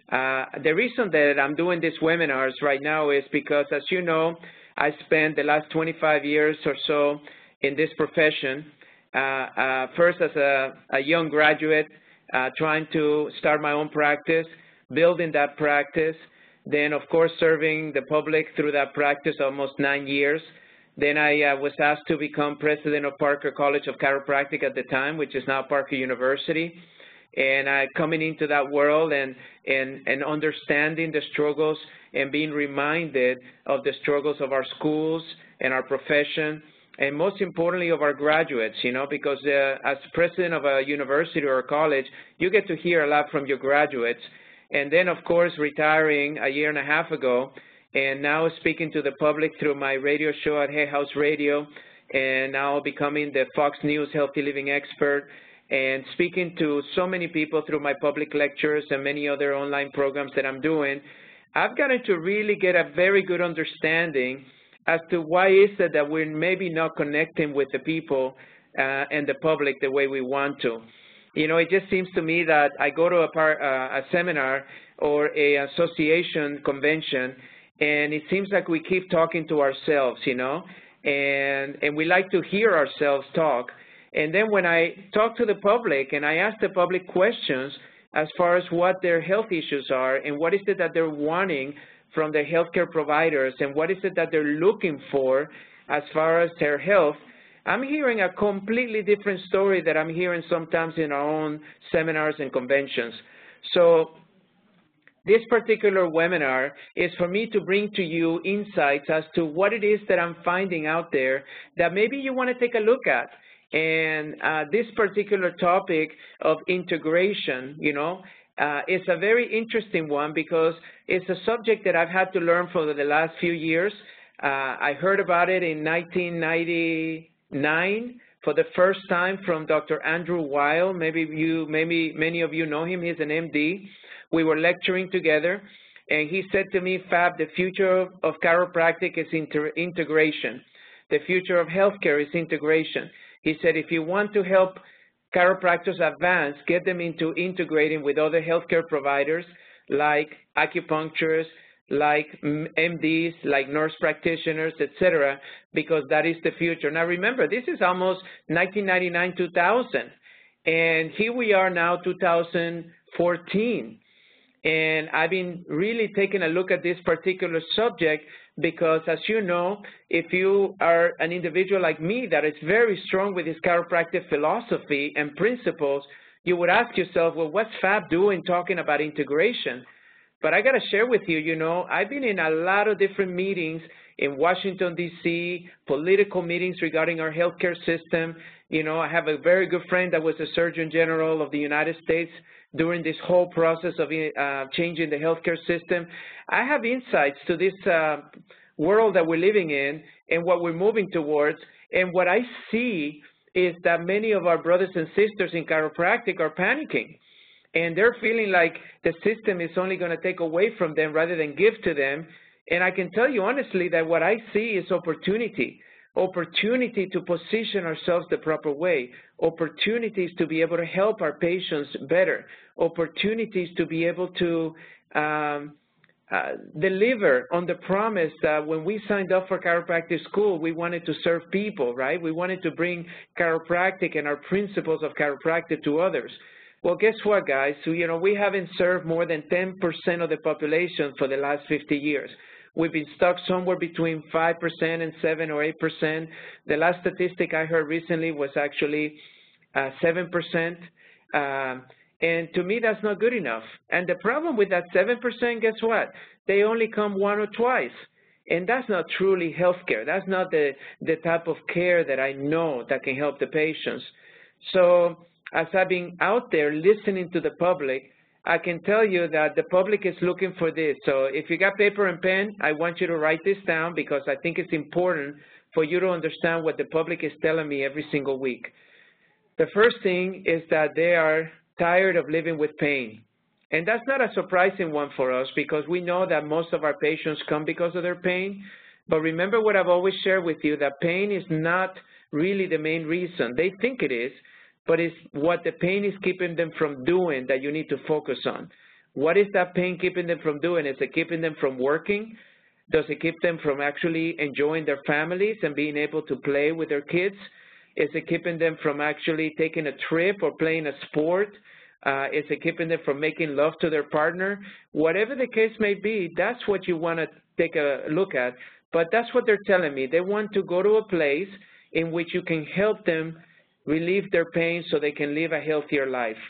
The reason that I'm doing these webinars right now is because, as you know, I spent the last 25 years or so in this profession, first as a young graduate, trying to start my own practice, building that practice, then, of course, serving the public through that practice almost 9 years. Then I was asked to become president of Parker College of Chiropractic at the time, which is now Parker University. And coming into that world and understanding the struggles and being reminded of the struggles of our schools and our profession, and most importantly of our graduates, you know, because as president of a university or a college, you get to hear a lot from your graduates. And then, of course, retiring a year and a half ago, and now speaking to the public through my radio show at Hay House Radio, and now becoming the Fox News Healthy Living expert, and speaking to so many people through my public lectures and many other online programs that I'm doing, I've gotten to really get a very good understanding as to why is it that we're maybe not connecting with the people and the public the way we want to. You know, it just seems to me that I go to a seminar or a association convention, and it seems like we keep talking to ourselves, you know, and we like to hear ourselves talk. And then when I talk to the public and I ask the public questions as far as what their health issues are and what is it that they're wanting from their healthcare providers and what is it that they're looking for as far as their health, I'm hearing a completely different story that I'm hearing sometimes in our own seminars and conventions. So this particular webinar is for me to bring to you insights as to what it is that I'm finding out there that maybe you want to take a look at. And this particular topic of integration, you know, is a very interesting one because it's a subject that I've had to learn for the last few years. I heard about it in 1999 for the first time from Dr. Andrew Weil. Maybe many of you know him. He's an MD. We were lecturing together, and he said to me, Fab, the future of chiropractic is integration. The future of healthcare is integration. He said, if you want to help chiropractors advance, get them into integrating with other healthcare providers like acupuncturists, like MDs, like nurse practitioners, etc., because that is the future. Now remember, this is almost 1999, 2000, and here we are now, 2014. And I've been really taking a look at this particular subject because, as you know, if you are an individual like me that is very strong with his chiropractic philosophy and principles, you would ask yourself, well, what's Fab doing talking about integration? But I got to share with you, you know, I've been in a lot of different meetings in Washington, D.C., political meetings regarding our healthcare system. You know, I have a very good friend that was the Surgeon General of the United States during this whole process of changing the healthcare system. I have insights to this world that we're living in and what we're moving towards. And what I see is that many of our brothers and sisters in chiropractic are panicking. And they're feeling like the system is only going to take away from them rather than give to them. And I can tell you honestly that what I see is opportunity. Opportunity to position ourselves the proper way, opportunities to be able to help our patients better, opportunities to be able to deliver on the promise that when we signed up for chiropractic school, we wanted to serve people, right? We wanted to bring chiropractic and our principles of chiropractic to others. Well, guess what, guys? So, you know, we haven't served more than 10% of the population for the last 50 years. We've been stuck somewhere between 5% and 7 or 8%. The last statistic I heard recently was actually 7%. And to me, that's not good enough. And the problem with that 7%, guess what? They only come one or twice. And that's not truly healthcare. That's not the type of care that I know that can help the patients. So as I've been out there listening to the public, I can tell you that the public is looking for this. So if you got paper and pen, I want you to write this down because I think it's important for you to understand what the public is telling me every single week. The first thing is that they are tired of living with pain. And that's not a surprising one for us because we know that most of our patients come because of their pain. But remember what I've always shared with you, that pain is not really the main reason. They think it is, but it's what the pain is keeping them from doing that you need to focus on. What is that pain keeping them from doing? Is it keeping them from working? Does it keep them from actually enjoying their families and being able to play with their kids? Is it keeping them from actually taking a trip or playing a sport? Is it keeping them from making love to their partner? Whatever the case may be, that's what you want to take a look at. But that's what they're telling me. They want to go to a place in which you can help them relieve their pain so they can live a healthier life.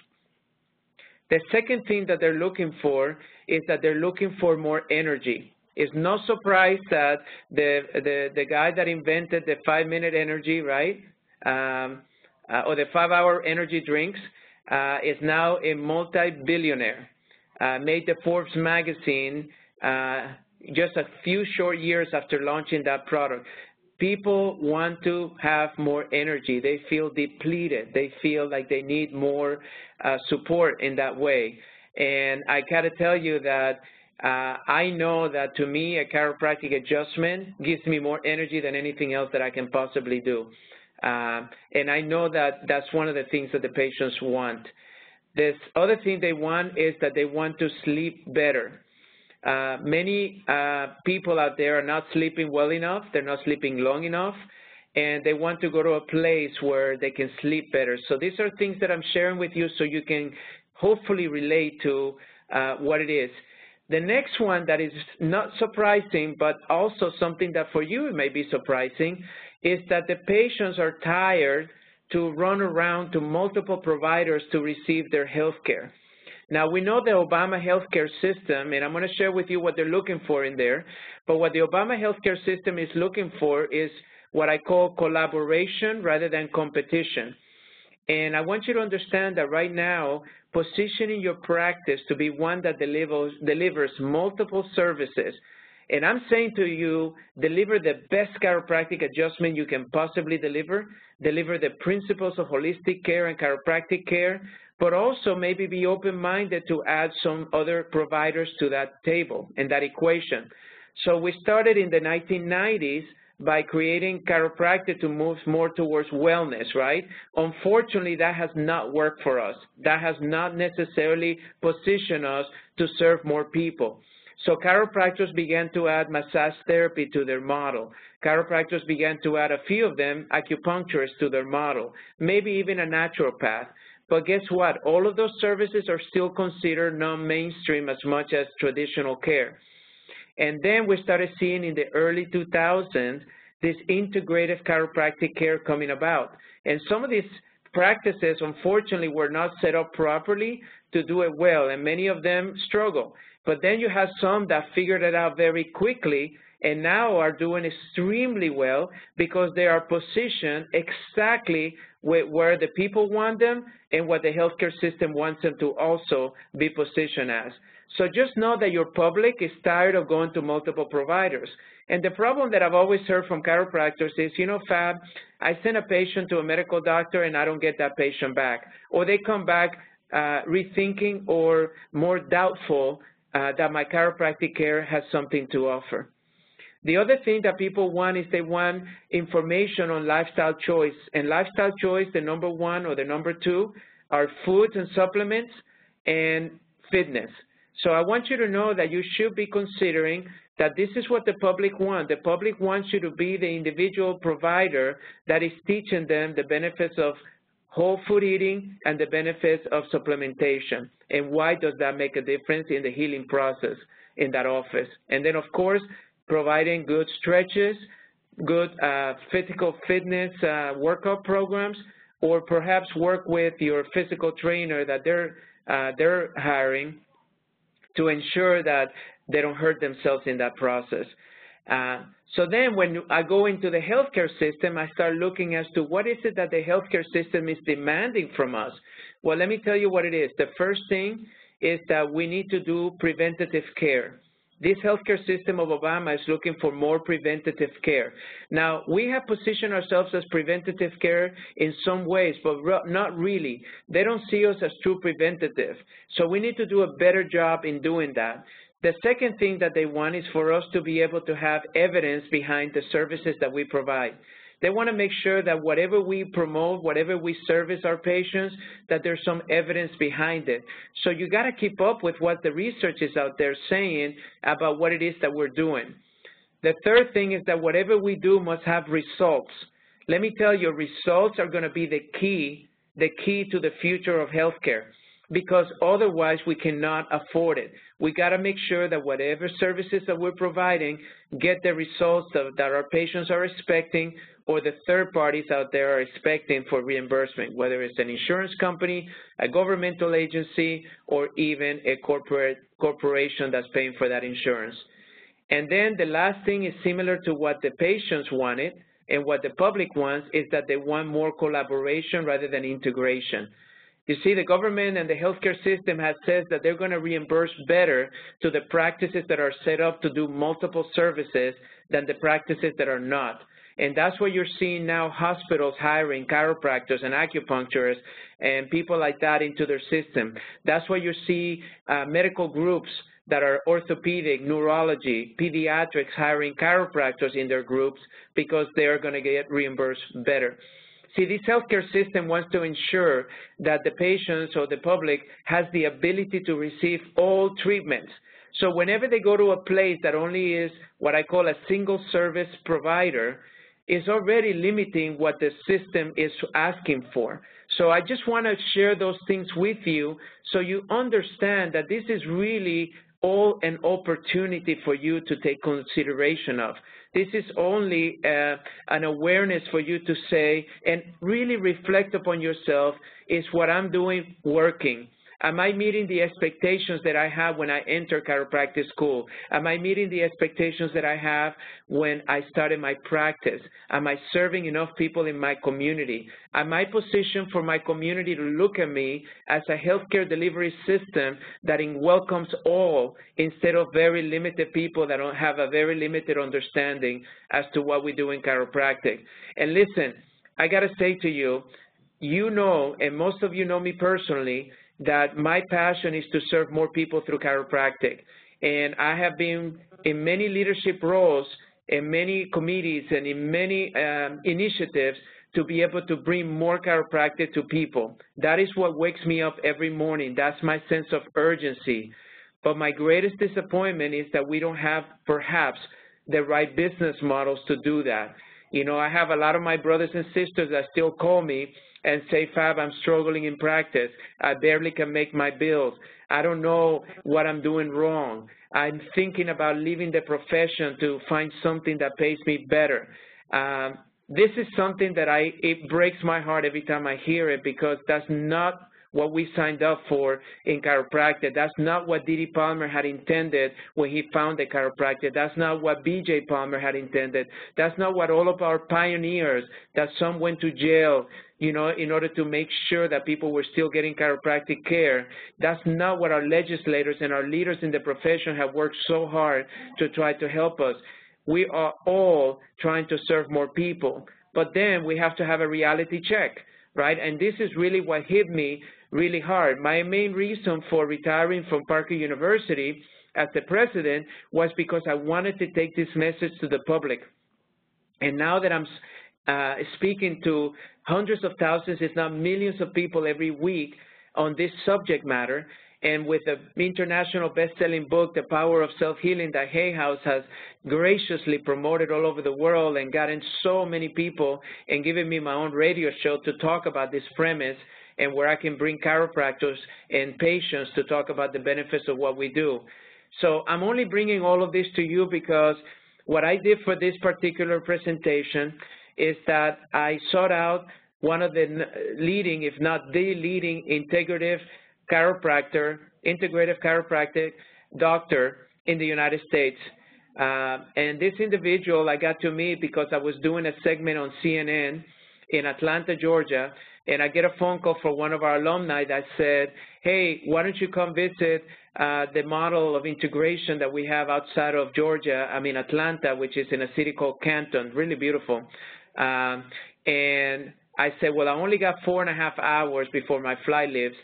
The second thing that they're looking for is that they're looking for more energy. It's no surprise that the guy that invented the 5-minute energy, right, or the 5-hour energy drinks, is now a multi-billionaire. Made the Forbes magazine just a few short years after launching that product. People want to have more energy. They feel depleted. They feel like they need more support in that way. And I got to tell you that I know that to me, a chiropractic adjustment gives me more energy than anything else that I can possibly do. And I know that that's one of the things that the patients want. This other thing they want is that they want to sleep better. Many people out there are not sleeping well enough. They're not sleeping long enough. And they want to go to a place where they can sleep better. So these are things that I'm sharing with you so you can hopefully relate to what it is. The next one that is not surprising, but also something that for you may be surprising, is that the patients are tired to run around to multiple providers to receive their health care. Now, we know the Obama healthcare system, and I'm going to share with you what they're looking for in there, but what the Obama healthcare system is looking for is what I call collaboration rather than competition. And I want you to understand that right now, positioning your practice to be one that delivers multiple services. And I'm saying to you, deliver the best chiropractic adjustment you can possibly deliver the principles of holistic care and chiropractic care, but also maybe be open-minded to add some other providers to that table and that equation. So we started in the 1990s by creating chiropractic to move more towards wellness, right? Unfortunately, that has not worked for us. That has not necessarily positioned us to serve more people. So chiropractors began to add massage therapy to their model. Chiropractors began to add, a few of them, acupuncturists to their model, maybe even a naturopath. But guess what? All of those services are still considered non-mainstream as much as traditional care. And then we started seeing in the early 2000s this integrative chiropractic care coming about. And some of these practices, unfortunately, were not set up properly to do it well, and many of them struggle. But then you have some that figured it out very quickly and now are doing extremely well because they are positioned exactly where the people want them and what the healthcare system wants them to also be positioned as. So just know that your public is tired of going to multiple providers. And the problem that I've always heard from chiropractors is, you know, Fab, I send a patient to a medical doctor and I don't get that patient back. Or they come back rethinking or more doubtful that my chiropractic care has something to offer. The other thing that people want is they want information on lifestyle choice. And lifestyle choice, the number one or the number two, are foods and supplements and fitness. So I want you to know that you should be considering that this is what the public wants. The public wants you to be the individual provider that is teaching them the benefits of whole food eating and the benefits of supplementation. And why does that make a difference in the healing process in that office? And then, of course, providing good stretches, good physical fitness workout programs, or perhaps work with your physical trainer that they're hiring to ensure that they don't hurt themselves in that process. So then when I go into the healthcare system, I start looking as to what is it that the healthcare system is demanding from us. Well, let me tell you what it is. The first thing is that we need to do preventative care. This healthcare system of Obama is looking for more preventative care. Now, we have positioned ourselves as preventative care in some ways, but not really. They don't see us as true preventative. So we need to do a better job in doing that. The second thing that they want is for us to be able to have evidence behind the services that we provide. They want to make sure that whatever we promote, whatever we service our patients, that there's some evidence behind it. So you got to keep up with what the research is out there saying about what it is that we're doing. The third thing is that whatever we do must have results. Let me tell you, results are going to be the key to the future of healthcare, because otherwise we cannot afford it. We got to make sure that whatever services that we're providing get the results that our patients are expecting, or the third parties out there are expecting for reimbursement, whether it's an insurance company, a governmental agency, or even a corporation that's paying for that insurance. And then the last thing is similar to what the patients wanted and what the public wants, is that they want more collaboration rather than integration. You see, the government and the healthcare system has said that they're going to reimburse better to the practices that are set up to do multiple services than the practices that are not. And that's what you're seeing now, hospitals hiring chiropractors and acupuncturists and people like that into their system. That's why you see medical groups that are orthopedic, neurology, pediatrics hiring chiropractors in their groups, because they are going to get reimbursed better. See, this healthcare system wants to ensure that the patients or the public has the ability to receive all treatments. So whenever they go to a place that only is what I call a single service provider, is already limiting what the system is asking for. So I just want to share those things with you so you understand that this is really all an opportunity for you to take consideration of. This is only an awareness for you to say and really reflect upon yourself, is what I'm doing working? Am I meeting the expectations that I have when I enter chiropractic school? Am I meeting the expectations that I have when I started my practice? Am I serving enough people in my community? Am I positioned for my community to look at me as a healthcare delivery system that welcomes all, instead of very limited people that don't have a very limited understanding as to what we do in chiropractic? And listen, I got to say to you, you know, and most of you know me personally, that my passion is to serve more people through chiropractic. And I have been in many leadership roles, in many committees, and in many initiatives to be able to bring more chiropractic to people. That is what wakes me up every morning. That's my sense of urgency. But my greatest disappointment is that we don't have, perhaps, the right business models to do that. You know, I have a lot of my brothers and sisters that still call me and say, Fab, I'm struggling in practice. I barely can make my bills. I don't know what I'm doing wrong. I'm thinking about leaving the profession to find something that pays me better. This is something that it breaks my heart every time I hear it, because that's not what we signed up for in chiropractic. That's not what D.D. Palmer had intended when he founded chiropractic. That's not what B.J. Palmer had intended. That's not what all of our pioneers, that some went to jail, you know, in order to make sure that people were still getting chiropractic care. That's not what our legislators and our leaders in the profession have worked so hard to try to help us. We are all trying to serve more people, but then we have to have a reality check, right? And this is really what hit me really hard. My main reason for retiring from Parker University as the president was because I wanted to take this message to the public. And now that I'm speaking to hundreds of thousands, if not millions of people every week on this subject matter, and with the international best-selling book, The Power of Self-Healing, that Hay House has graciously promoted all over the world and gotten so many people, and given me my own radio show to talk about this premise, and where I can bring chiropractors and patients to talk about the benefits of what we do. So I'm only bringing all of this to you because what I did for this particular presentation is that I sought out one of the leading, if not the leading, integrative chiropractic doctor in the United States. And this individual I got to meet because I was doing a segment on CNN in Atlanta, Georgia, and I get a phone call from one of our alumni that said, hey, why don't you come visit the model of integration that we have outside of Georgia, Atlanta, which is in a city called Canton, really beautiful. And I said, well, I only got 4.5 hours before my flight leaves.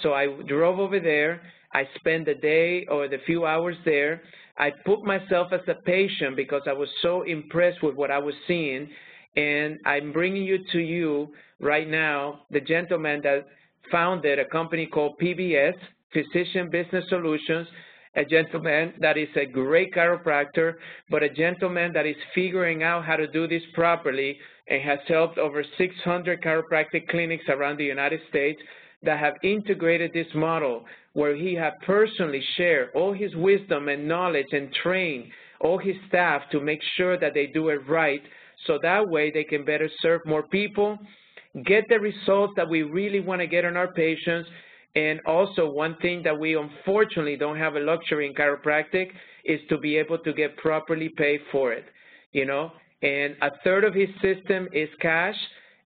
So I drove over there. I spent the day or the few hours there. I put myself as a patient because I was so impressed with what I was seeing. And I'm bringing you right now the gentleman that founded a company called PBS, Physician Business Solutions, a gentleman that is a great chiropractor, but a gentleman that is figuring out how to do this properly and has helped over 600 chiropractic clinics around the United States that have integrated this model where he has personally shared all his wisdom and knowledge and trained all his staff to make sure that they do it right, so that way they can better serve more people, get the results that we really want to get on our patients. And also, one thing that we unfortunately don't have a luxury in chiropractic is to be able to get properly paid for it, you know. And a third of his system is cash,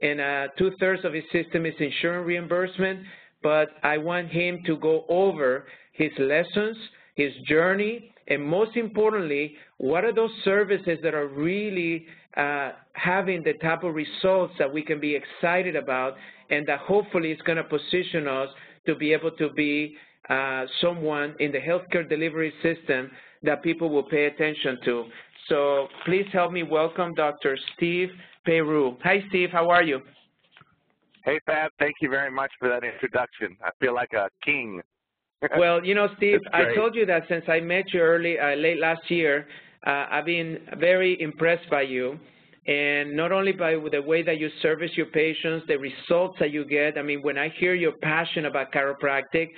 and 2/3 of his system is insurance reimbursement. But I want him to go over his lessons, his journey, and most importantly, what are those services that are really having the type of results that we can be excited about, and that hopefully is going to position us to be able to be someone in the healthcare delivery system that people will pay attention to. So please help me welcome Dr. Steve Peru. Hi, Steve. How are you? Hey, Fab. Thank you very much for that introduction. I feel like a king. Well, you know, Steve, I told you that since I met you late last year, I've been very impressed by you. And not only by the way that you service your patients, the results that you get. I mean, when I hear your passion about chiropractic,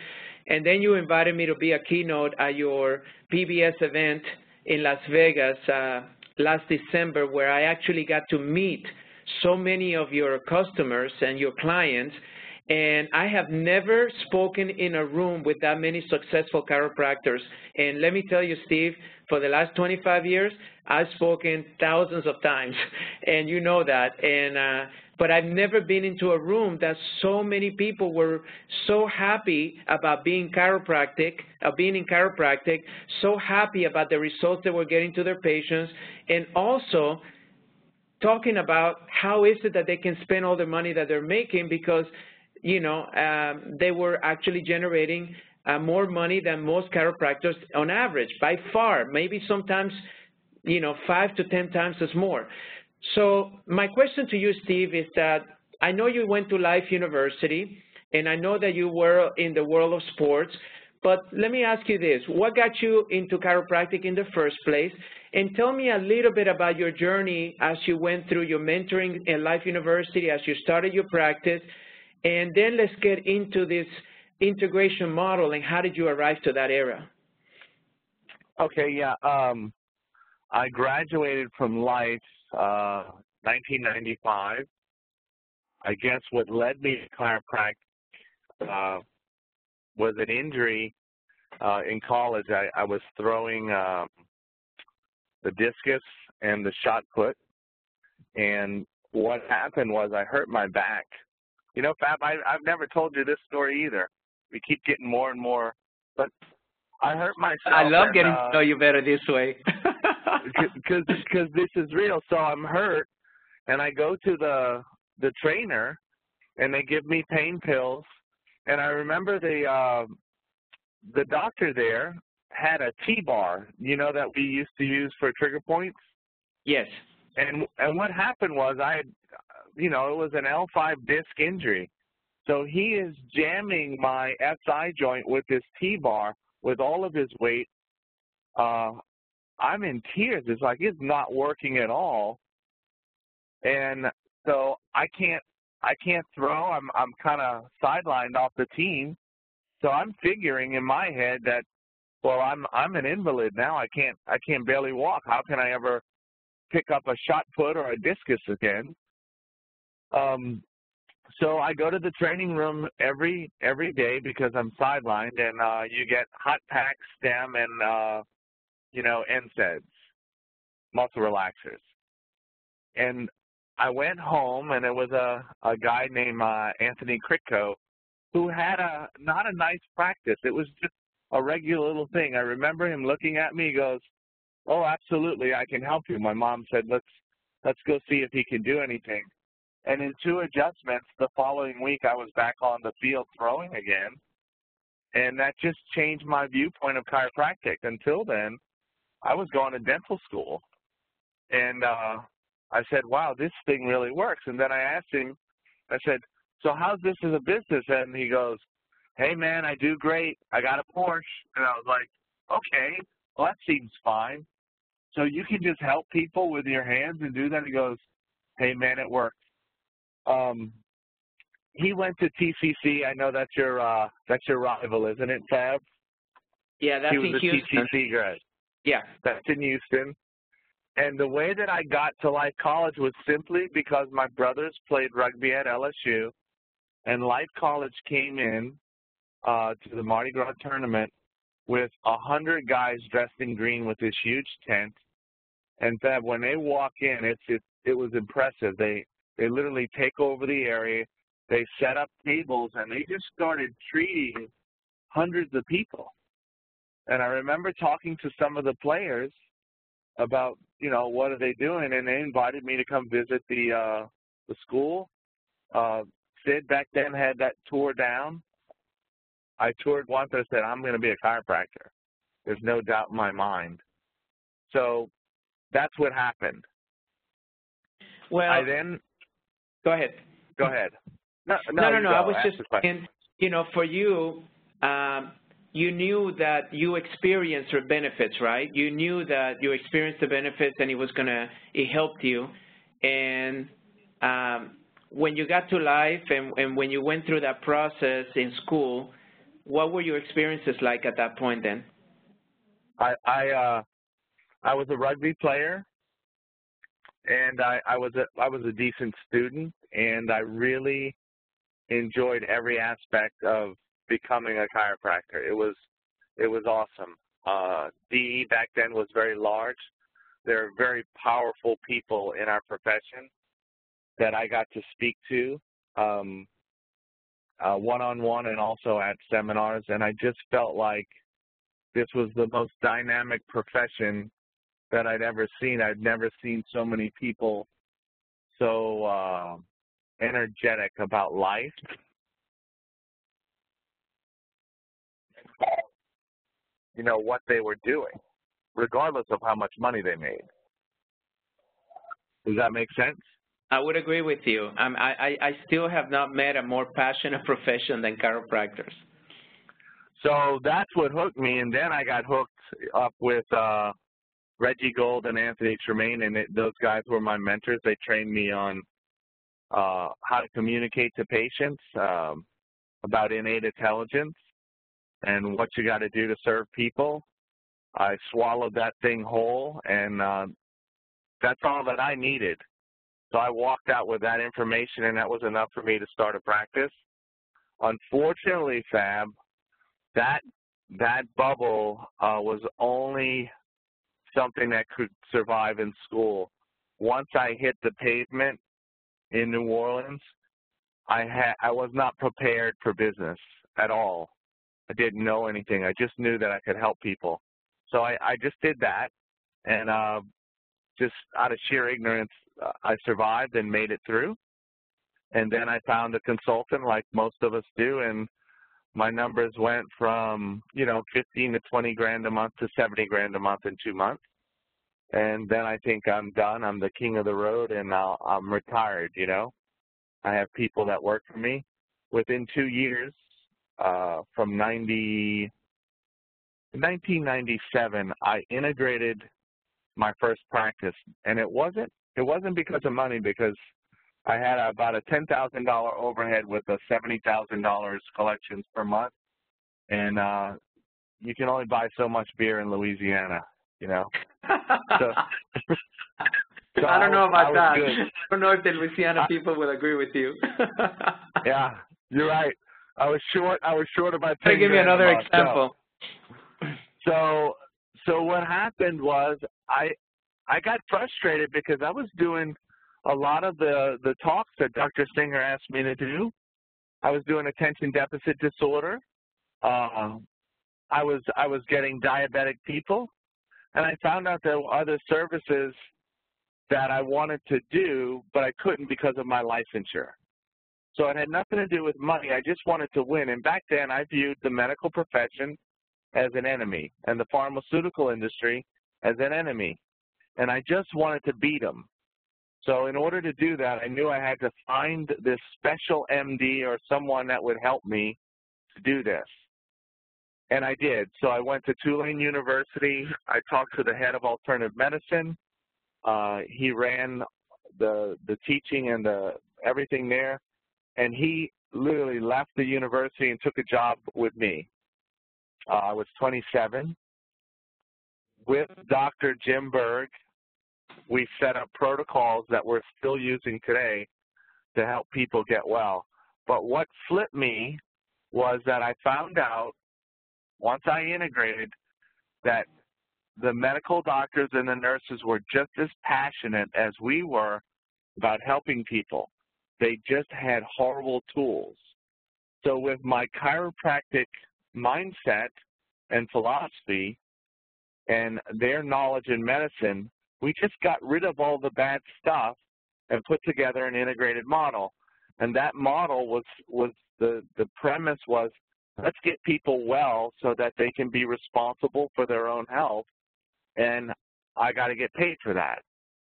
and then you invited me to be a keynote at your PBS event in Las Vegas last December, where I actually got to meet so many of your customers and your clients. And I have never spoken in a room with that many successful chiropractors. And let me tell you, Steve, for the last 25 years, I've spoken thousands of times, and you know that. And but I've never been into a room that so many people were so happy about being in chiropractic, so happy about the results they were getting to their patients, and also talking about how is it that they can spend all the money that they're making, because you know, they were actually generating more money than most chiropractors on average, by far, maybe sometimes, you know, 5 to 10 times as more. So my question to you, Steve, is that I know you went to Life University, and I know that you were in the world of sports, but let me ask you this. What got you into chiropractic in the first place? And tell me a little bit about your journey as you went through your mentoring at Life University, as you started your practice. And then let's get into this integration model and how did you arrive to that era? Okay, yeah. I graduated from Life 1995. I guess what led me to chiropractic was an injury in college. I was throwing the discus and the shot put, and what happened was I hurt my back. You know, Fab, I've never told you this story either. We keep getting more and more, but I hurt myself. I love getting to know you better this way. Because this is real. So I'm hurt, and I go to the trainer, and they give me pain pills. And I remember the doctor there had a T-bar, you know, that we used to use for trigger points. Yes. And what happened was you know, it was an L5 disc injury. So he is jamming my SI joint with this T-bar with all of his weight. I'm in tears. It's like it's not working at all. And so I can't throw. I'm kind of sidelined off the team. So I'm figuring in my head that, well, I'm an invalid now. I can't barely walk. How can I ever pick up a shot put or a discus again? So I go to the training room every day because I'm sidelined, and you get hot pack, stem, and you know, NSAIDs, muscle relaxers. And I went home, and it was a guy named Anthony Kritko who had not a nice practice. It was just a regular little thing. I remember him looking at me. He goes, "Oh, absolutely, I can help you." My mom said, "Let's go see if he can do anything." And in 2 adjustments, the following week, I was back on the field throwing again. And that just changed my viewpoint of chiropractic. Until then, I was going to dental school. And I said, wow, this thing really works. And then I asked him, I said, so how's this as a business? And he goes, hey, man, I do great. I got a Porsche. And I was like, okay, well, that seems fine. So you can just help people with your hands and do that? He goes, hey, man, it works. He went to TCC. I know that's your rival, isn't it, Fab? Yeah, that's in Houston. He was a TCC grad. Yeah. That's in Houston. And the way that I got to Life College was simply because my brothers played rugby at LSU, and Life College came in to the Mardi Gras tournament with 100 guys dressed in green with this huge tent. And Fab, when they walk in, it was impressive. They literally take over the area. They set up tables, and they just started treating hundreds of people. And I remember talking to some of the players about, what are they doing, and they invited me to come visit the school. Sid back then had that tour down. I toured once. I said, I'm going to be a chiropractor. There's no doubt in my mind. So that's what happened. Well, go ahead. Go ahead. No. I was just saying, for you, you knew that you experienced the benefits, right? You knew that you experienced the benefits and it helped you. And when you got to Life and when you went through that process in school, what were your experiences like at that point then? I was a rugby player, and I was a decent student, and I really enjoyed every aspect of becoming a chiropractor. It was awesome. DE back then was very large. There are very powerful people in our profession that I got to speak to one-on-one and also at seminars, and I just felt like this was the most dynamic profession that I'd ever seen. I'd never seen so many people so energetic about life. What they were doing, regardless of how much money they made. Does that make sense? I would agree with you. I still have not met a more passionate profession than chiropractors. So that's what hooked me, and then I got hooked up with Reggie Gold and Anthony Tremaine, and those guys were my mentors. They trained me on how to communicate to patients, about innate intelligence, and what you got to do to serve people. I swallowed that thing whole, and that's all that I needed. So I walked out with that information, and that was enough for me to start a practice. Unfortunately, Fab, that bubble was only something that could survive in school. Once I hit the pavement in New Orleans, I was not prepared for business at all. I didn't know anything. I just knew that I could help people. So I just did that, and just out of sheer ignorance, I survived and made it through. And then I found a consultant like most of us do, and my numbers went from, 15 to 20 grand a month to 70 grand a month in 2 months. And then I think I'm done. I'm the king of the road, and I'm retired, I have people that work for me. Within 2 years, from 1997, I integrated my first practice, and it wasn't because of money, because I had about a $10,000 overhead with a $70,000 collections per month, and you can only buy so much beer in Louisiana, So, I don't know about that. Good. I don't know if the Louisiana people will agree with you. Yeah, you're right. I was short about 10 Give me another example. So what happened was I got frustrated because I was doing a lot of the talks that Dr. Singer asked me to do. I was doing attention deficit disorder. I was getting diabetic people, and I found out there were other services that I wanted to do, but I couldn't because of my licensure. So it had nothing to do with money. I just wanted to win. And back then, I viewed the medical profession as an enemy and the pharmaceutical industry as an enemy. And I just wanted to beat them. So in order to do that, I knew I had to find this special MD or someone that would help me to do this. And I did. So I went to Tulane University. I talked to the head of alternative medicine. He ran the teaching and everything there. And he literally left the university and took a job with me. I was 27. With Dr. Jim Berg, we set up protocols that we're still using today to help people get well. But what flipped me was that I found out, once I integrated, that the medical doctors and the nurses were just as passionate as we were about helping people. They just had horrible tools. So with my chiropractic mindset and philosophy and their knowledge in medicine, we just got rid of all the bad stuff and put together an integrated model. And that model was the premise was, let's get people well so that they can be responsible for their own health, and I got to get paid for that.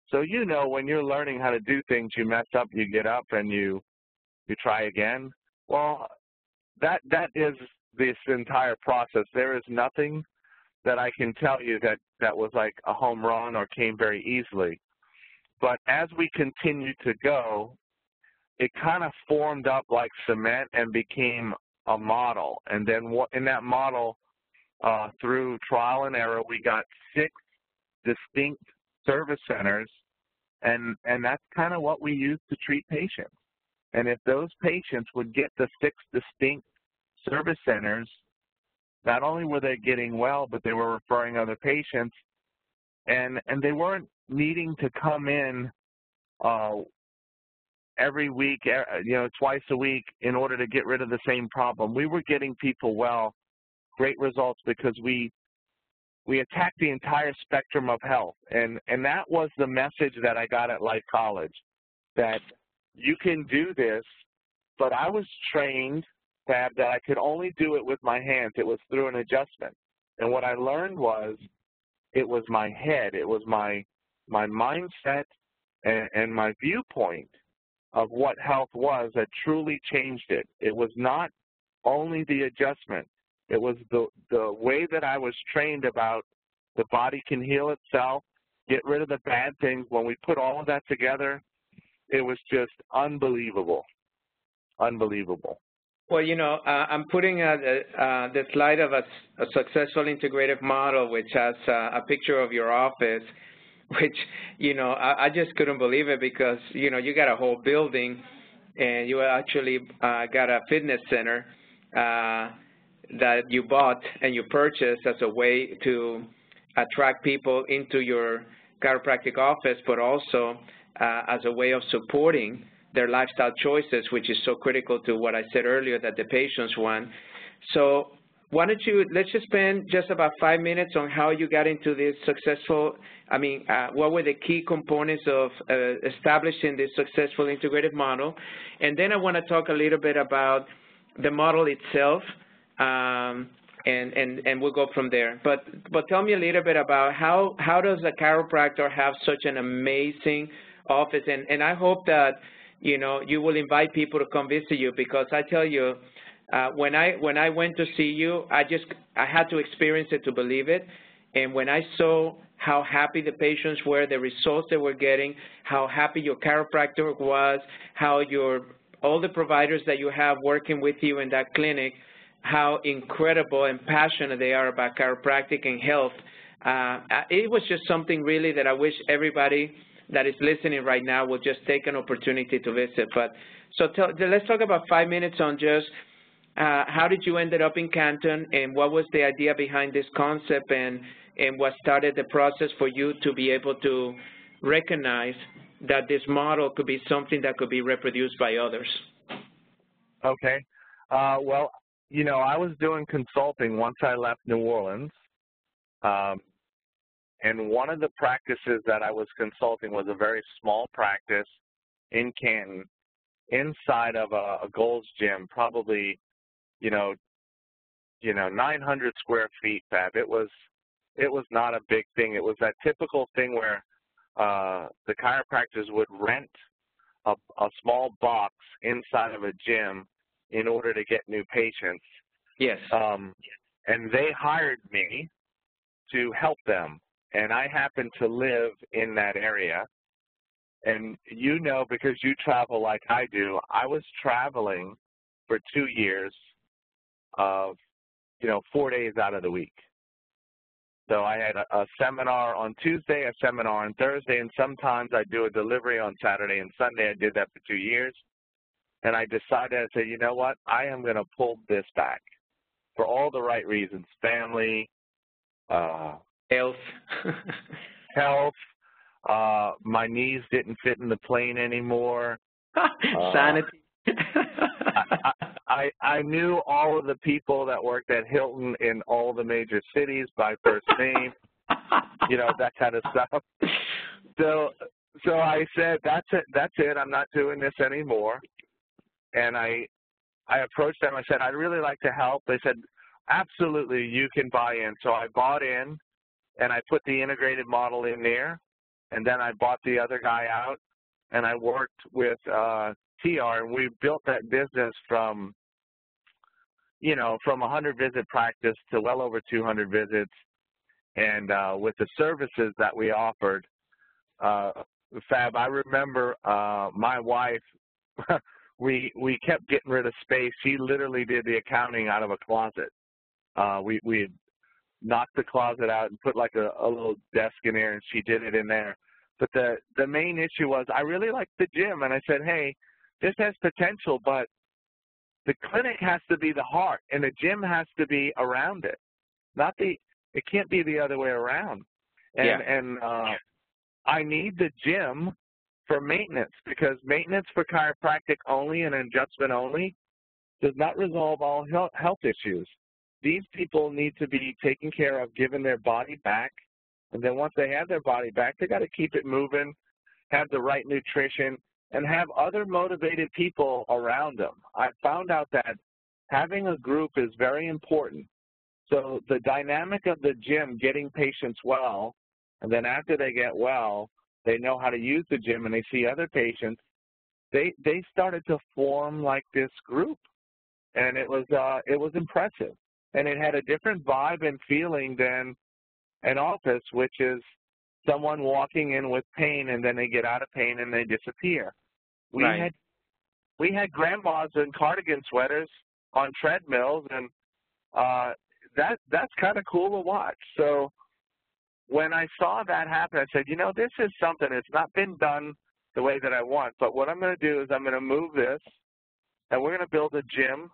So you know, when you're learning how to do things, you mess up, you get up, and you try again. Well, that is this entire process. There is nothing that I can tell you that was like a home run or came very easily. But as we continued to go, it kind of formed up like cement and became a model. And then in that model, through trial and error, we got 6 distinct service centers, and that's kind of what we use to treat patients. And if those patients would get the 6 distinct service centers, not only were they getting well, but they were referring other patients, and they weren't needing to come in every week, twice a week in order to get rid of the same problem. We were getting people well, great results, because we attacked the entire spectrum of health. And that was the message that I got at Life College, that you can do this, but I was trained, Fab, that I could only do it with my hands. It was through an adjustment. And what I learned was it was my head, it was my mindset and my viewpoint of what health was that truly changed it. It was not only the adjustment. It was the way that I was trained about the body can heal itself, get rid of the bad things. When we put all of that together, it was just unbelievable, unbelievable. Well, I'm putting the slide of a successful integrative model, which has a picture of your office, which, I just couldn't believe it, because, you got a whole building, and you actually got a fitness center that you bought and you purchased as a way to attract people into your chiropractic office, but also as a way of supporting their lifestyle choices, which is so critical to what I said earlier that the patients want. So why don't let's just spend just about 5 minutes on how you got into this successful, what were the key components of establishing this successful integrative model. And then I want to talk a little bit about the model itself, and we'll go from there. But tell me a little bit about how does a chiropractor have such an amazing office, and I hope that you will invite people to come visit you, because I tell you, when I went to see you, I had to experience it to believe it. And when I saw how happy the patients were, the results they were getting, how happy your chiropractor was, how all the providers that you have working with you in that clinic, how incredible and passionate they are about chiropractic and health, it was just something really that I wish everybody that is listening right now will just take an opportunity to visit. But let's talk about 5 minutes on just how did you ended up in Canton, and what was the idea behind this concept, and what started the process for you to be able to recognize that this model could be something that could be reproduced by others. Okay. Well, I was doing consulting once I left New Orleans. And one of the practices that I was consulting was a very small practice in Canton, inside of a Gold's Gym, probably, 900 square feet, Fab. It was not a big thing. It was that typical thing where the chiropractors would rent a small box inside of a gym in order to get new patients. Yes. And they hired me to help them. And I happen to live in that area. And you know, because you travel like I do, I was traveling for 2 years of, 4 days out of the week. So I had a seminar on Tuesday, a seminar on Thursday, and sometimes I do a delivery on Saturday and Sunday. I did that for 2 years. And I decided, I said, you know what, I am going to pull this back for all the right reasons, family, health. health. My knees didn't fit in the plane anymore. Sanity. I knew all of the people that worked at Hilton in all the major cities by first name, that kind of stuff. So I said, that's it. I'm not doing this anymore. And I approached them. I said, I'd really like to help. They said, absolutely, you can buy in. So I bought in, and I put the integrated model in there, and then I bought the other guy out, and I worked with TR, and we built that business from 100 visit practice to well over 200 visits. And with the services that we offered, Fab, I remember my wife, we kept getting rid of space. She literally did the accounting out of a closet. We had knocked the closet out and put like a little desk in there, and she did it in there. But the main issue was I really liked the gym, and I said, hey, this has potential, but the clinic has to be the heart, and the gym has to be around it. It can't be the other way around. And I need the gym for maintenance, because maintenance for chiropractic only and adjustment only does not resolve all health issues. These people need to be taken care of, given their body back, and then once they have their body back, they got to keep it moving, have the right nutrition, and have other motivated people around them. I found out that having a group is very important. So the dynamic of the gym getting patients well, and then after they get well, they know how to use the gym and they see other patients, they started to form like this group. And it was impressive. And it had a different vibe and feeling than an office, which is someone walking in with pain and then they get out of pain and they disappear. We had grandmas in cardigan sweaters on treadmills, and that's kind of cool to watch. So when I saw that happen, I said, this is something. It's not been done the way that I want, but what I'm going to do is I'm going to move this, and we're going to build a gym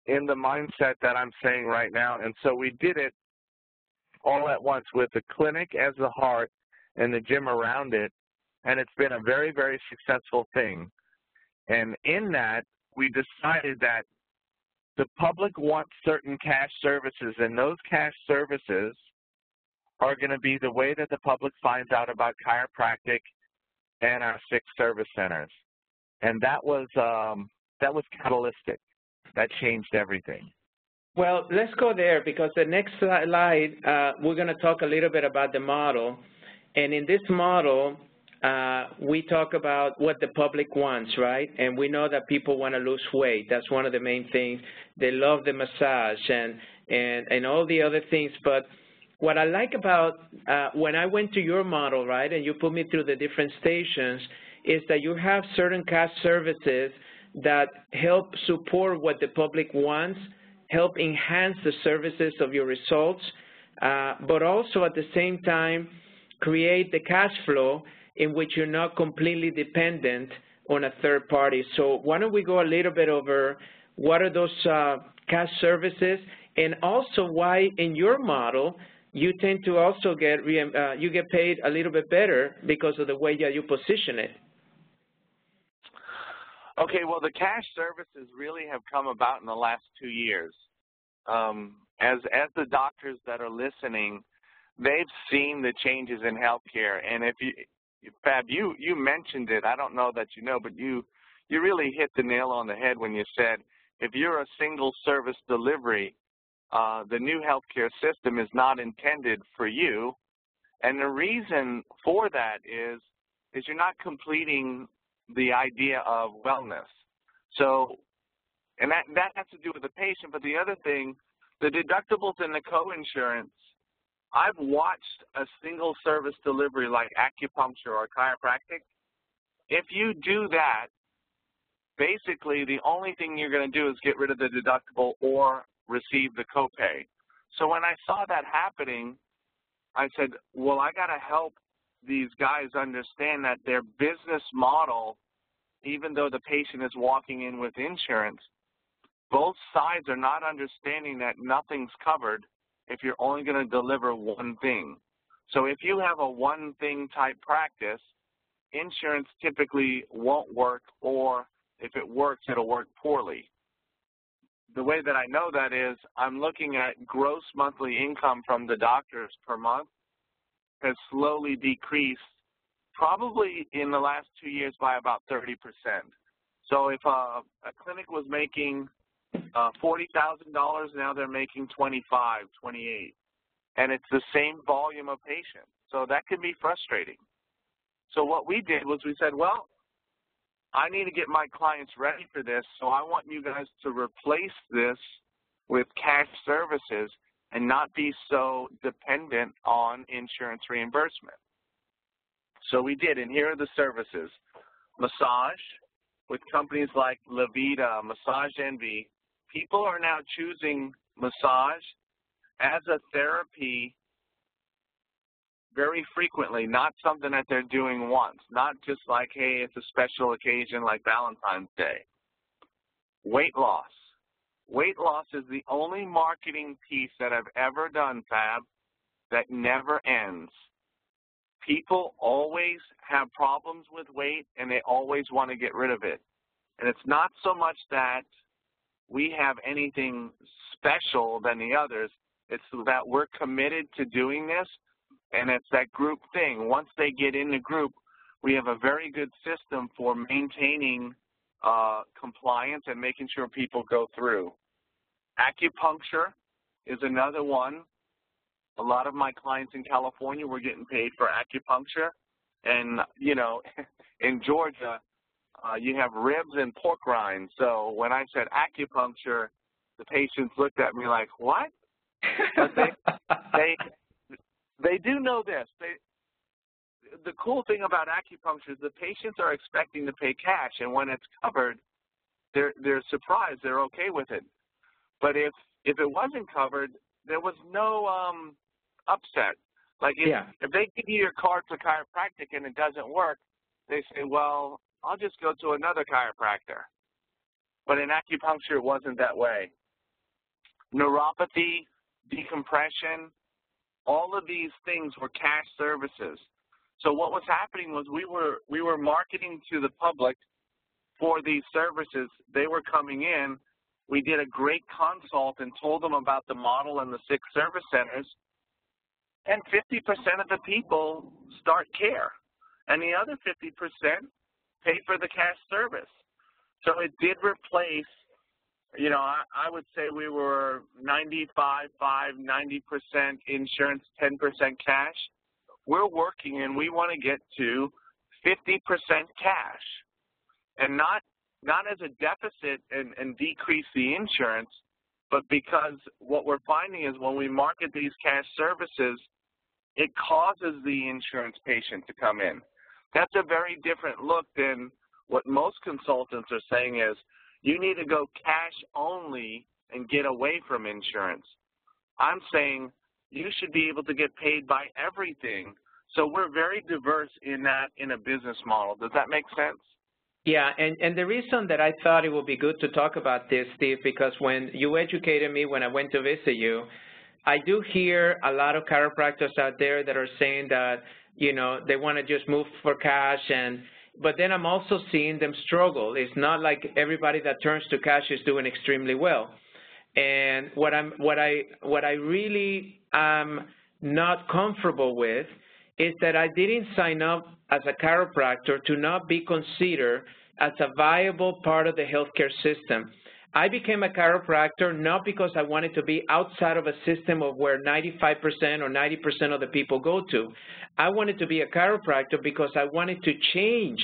in the mindset that I'm saying right now. And so we did it all at once with the clinic as the heart and the gym around it, and it's been a very, very successful thing. And in that, we decided that the public wants certain cash services, and those cash services are going to be the way that the public finds out about chiropractic and our 6 service centers. And that was catalytic. That changed everything. Well, let's go there, because the next slide, we're going to talk a little bit about the model. And in this model, we talk about what the public wants, right? And we know that people want to lose weight. That's one of the main things. They love the massage and all the other things. But what I like about when I went to your model, right, and you put me through the different stations, is that you have certain cash services that help support what the public wants, help enhance the services of your results, but also at the same time create the cash flow in which you're not completely dependent on a third party. So why don't we go a little bit over what are those cash services, and also why in your model you tend to also get you get paid a little bit better because of the way that you position it. Okay, well, the cash services really have come about in the last 2 years. As the doctors that are listening, they've seen the changes in healthcare, and if you, Fab, you mentioned it. I don't know that you know, but you really hit the nail on the head when you said if you're a single service delivery, the new healthcare system is not intended for you, And the reason for that is you're not completing the idea of wellness. So, and that has to do with the patient, but the other thing, the deductibles and the co-insurance, I've watched a single service delivery like acupuncture or chiropractic. If you do that, basically the only thing you're going to do is get rid of the deductible or receive the copay. So when I saw that happening, I said, well, I got to help these guys understand that their business model, even though the patient is walking in with insurance, both sides are not understanding that nothing's covered if you're only going to deliver one thing. So if you have a one-thing type practice, insurance typically won't work, or if it works, it'll work poorly. The way that I know that is I'm looking at gross monthly income from the doctors per month has slowly decreased, probably in the last 2 years by about 30%. So if a clinic was making $40,000, now they're making $25,000, $28,000, and it's the same volume of patients. So that can be frustrating. So what we did was we said, well, I need to get my clients ready for this, so I want you guys to replace this with cash services and not be so dependent on insurance reimbursement. So we did, and here are the services. Massage with companies like La Vida, Massage Envy. People are now choosing massage as a therapy very frequently, not something that they're doing once, not just like, hey, it's a special occasion like Valentine's Day. Weight loss. Weight loss is the only marketing piece that I've ever done, Fab, that never ends. People always have problems with weight, and they always want to get rid of it. And it's not so much that we have anything special than the others. It's that we're committed to doing this, and it's that group thing. Once they get in the group, we have a very good system for maintaining compliance and making sure people go through. Acupuncture is another one. A lot of my clients in California were getting paid for acupuncture. And, you know, in Georgia, you have ribs and pork rinds. So when I said acupuncture, the patients looked at me like, what? But they do know this. The cool thing about acupuncture is the patients are expecting to pay cash, and when it's covered, they're surprised. They're okay with it. But if it wasn't covered, there was no upset. Like if they give you your card for chiropractic and it doesn't work, they say, well, I'll just go to another chiropractor. But in acupuncture, it wasn't that way. Neuropathy, decompression, all of these things were cash services. So what was happening was we were marketing to the public for these services. They were coming in. We did a great consult and told them about the model and the 6 service centers, and 50% of the people start care, and the other 50% pay for the cash service. So it did replace, you know, I would say we were 95, 90% insurance, 10% cash. We're working, and we want to get to 50% cash, and not as a deficit and decrease the insurance, but because what we're finding is when we market these cash services, it causes the insurance patient to come in. That's a very different look than what most consultants are saying is you need to go cash only and get away from insurance. I'm saying you should be able to get paid by everything. So we're very diverse in that in a business model. Does that make sense? Yeah, and the reason that I thought it would be good to talk about this, Steve, because when you educated me when I went to visit you, I do hear a lot of chiropractors out there that are saying that, you know, they want to just move for cash, but then I'm also seeing them struggle. It's not like everybody that turns to cash is doing extremely well. And what I really am not comfortable with is that I didn't sign up as a chiropractor to not be considered as a viable part of the healthcare system. I became a chiropractor not because I wanted to be outside of a system of where 95% or 90% of the people go to. I wanted to be a chiropractor because I wanted to change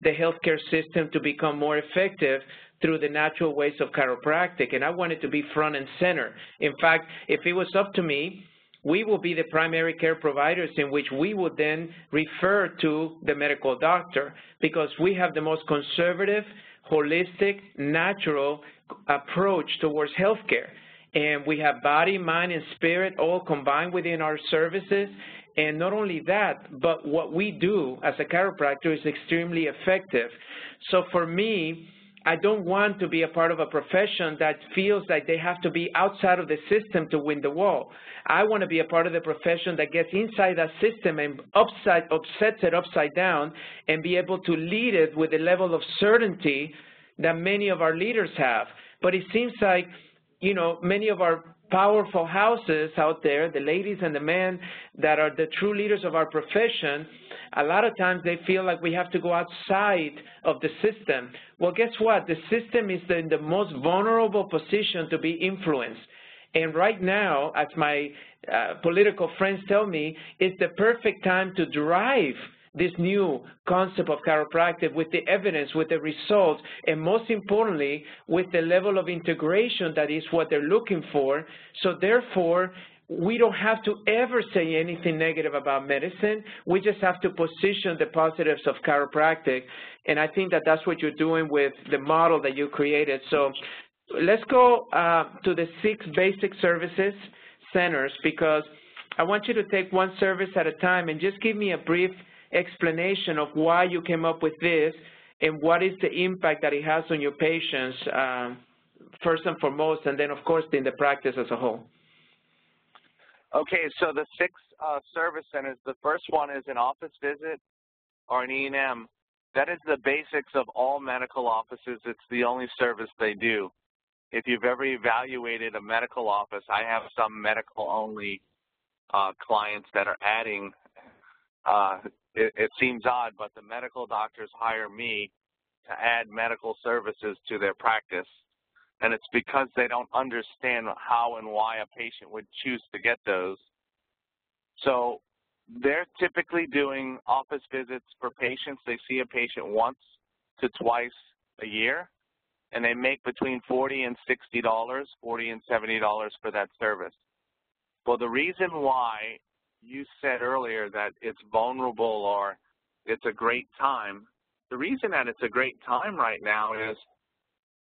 the healthcare system to become more effective through the natural ways of chiropractic, and I wanted to be front and center. In fact, if it was up to me, we will be the primary care providers in which we would then refer to the medical doctor because we have the most conservative, holistic, natural approach towards healthcare. And we have body, mind, and spirit all combined within our services. And not only that, but what we do as a chiropractor is extremely effective. So for me, I don't want to be a part of a profession that feels like they have to be outside of the system to win the war. I want to be a part of the profession that gets inside that system and upsets it upside down and be able to lead it with the level of certainty that many of our leaders have. But it seems like, you know, many of our powerful houses out there, the ladies and the men that are the true leaders of our profession, a lot of times they feel like we have to go outside of the system. Well, guess what? The system is in the most vulnerable position to be influenced. And right now, as my political friends tell me, it's the perfect time to drive this new concept of chiropractic with the evidence, with the results, and most importantly, with the level of integration that is what they're looking for. So therefore, we don't have to ever say anything negative about medicine. We just have to position the positives of chiropractic. And I think that that's what you're doing with the model that you created. So let's go to the 6 basic services centers, because I want you to take one service at a time and just give me a brief explanation of why you came up with this and what is the impact that it has on your patients, first and foremost, and then, of course, in the practice as a whole. Okay, so the 6 service centers, the first one is an office visit or an E&M. That is the basics of all medical offices. It's the only service they do. If you've ever evaluated a medical office, I have some medical-only clients that are adding, it seems odd, but the medical doctors hire me to add medical services to their practice. And it's because they don't understand how and why a patient would choose to get those. So they're typically doing office visits for patients. They see a patient once to twice a year, and they make between $40 and $60, $40 and $70 for that service. Well, the reason why you said earlier that it's vulnerable or it's a great time, the reason that it's a great time right now is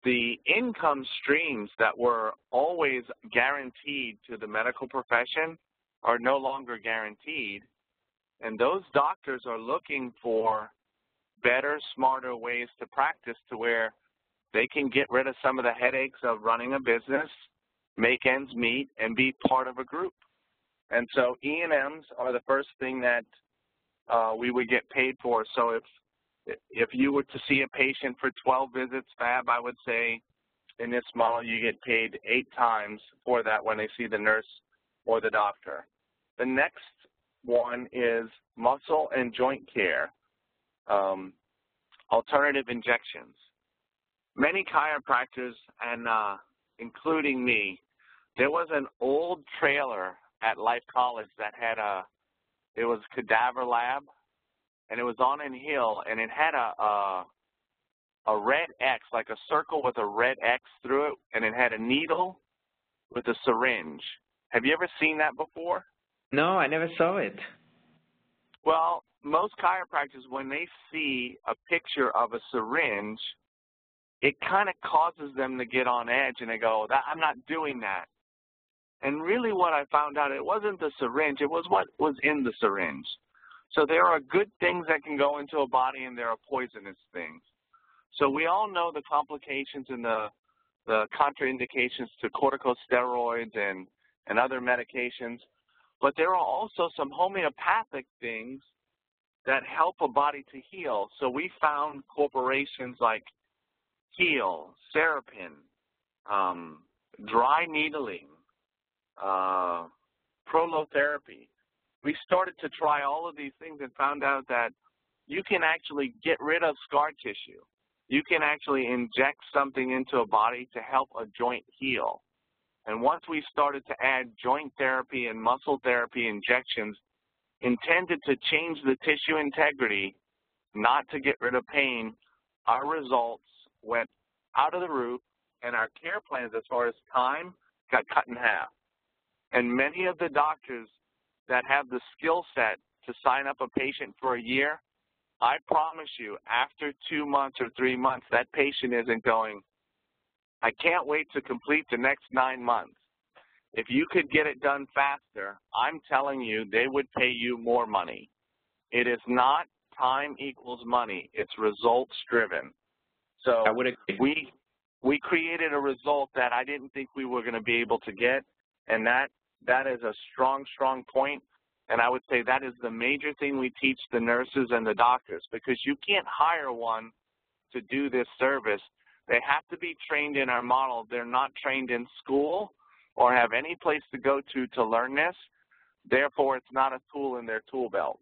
the income streams that were always guaranteed to the medical profession are no longer guaranteed, and those doctors are looking for better, smarter ways to practice to where they can get rid of some of the headaches of running a business, make ends meet, and be part of a group. And so E&Ms are the first thing that we would get paid for. So if you were to see a patient for 12 visits, Fab, I would say in this model you get paid 8 times for that when they see the nurse or the doctor. The next one is muscle and joint care, alternative injections. Many chiropractors, and including me, there was an old trailer at Life College that had it was Cadaver Lab, and it was on a hill, and it had a red X, like a circle with a red X through it, and it had a needle with a syringe. Have you ever seen that before? No, I never saw it. Well, most chiropractors, when they see a picture of a syringe, it kind of causes them to get on edge, and they go, I'm not doing that. And really what I found out, it wasn't the syringe, it was what was in the syringe. So there are good things that can go into a body, and there are poisonous things. So we all know the complications and the contraindications to corticosteroids and other medications, but there are also some homeopathic things that help a body to heal. So we found corporations like Heal, Serapin, dry needling, prolotherapy. We started to try all of these things and found out that you can actually get rid of scar tissue. you can actually inject something into a body to help a joint heal. And once we started to add joint therapy and muscle therapy injections intended to change the tissue integrity, not to get rid of pain, our results went out of the roof, and our care plans as far as time got cut in half. And many of the doctors that have the skill set to sign up a patient for a year, I promise you, after 2 months or 3 months, that patient isn't going, I can't wait to complete the next 9 months. If you could get it done faster, I'm telling you, they would pay you more money. It is not time equals money. It's results driven. So I would agree. We created a result that I didn't think we were going to be able to get, and that is a strong, strong point. And I would say that is the major thing we teach the nurses and the doctors, because you can't hire one to do this service. They have to be trained in our model. They're not trained in school or have any place to go to learn this. Therefore, it's not a tool in their tool belt.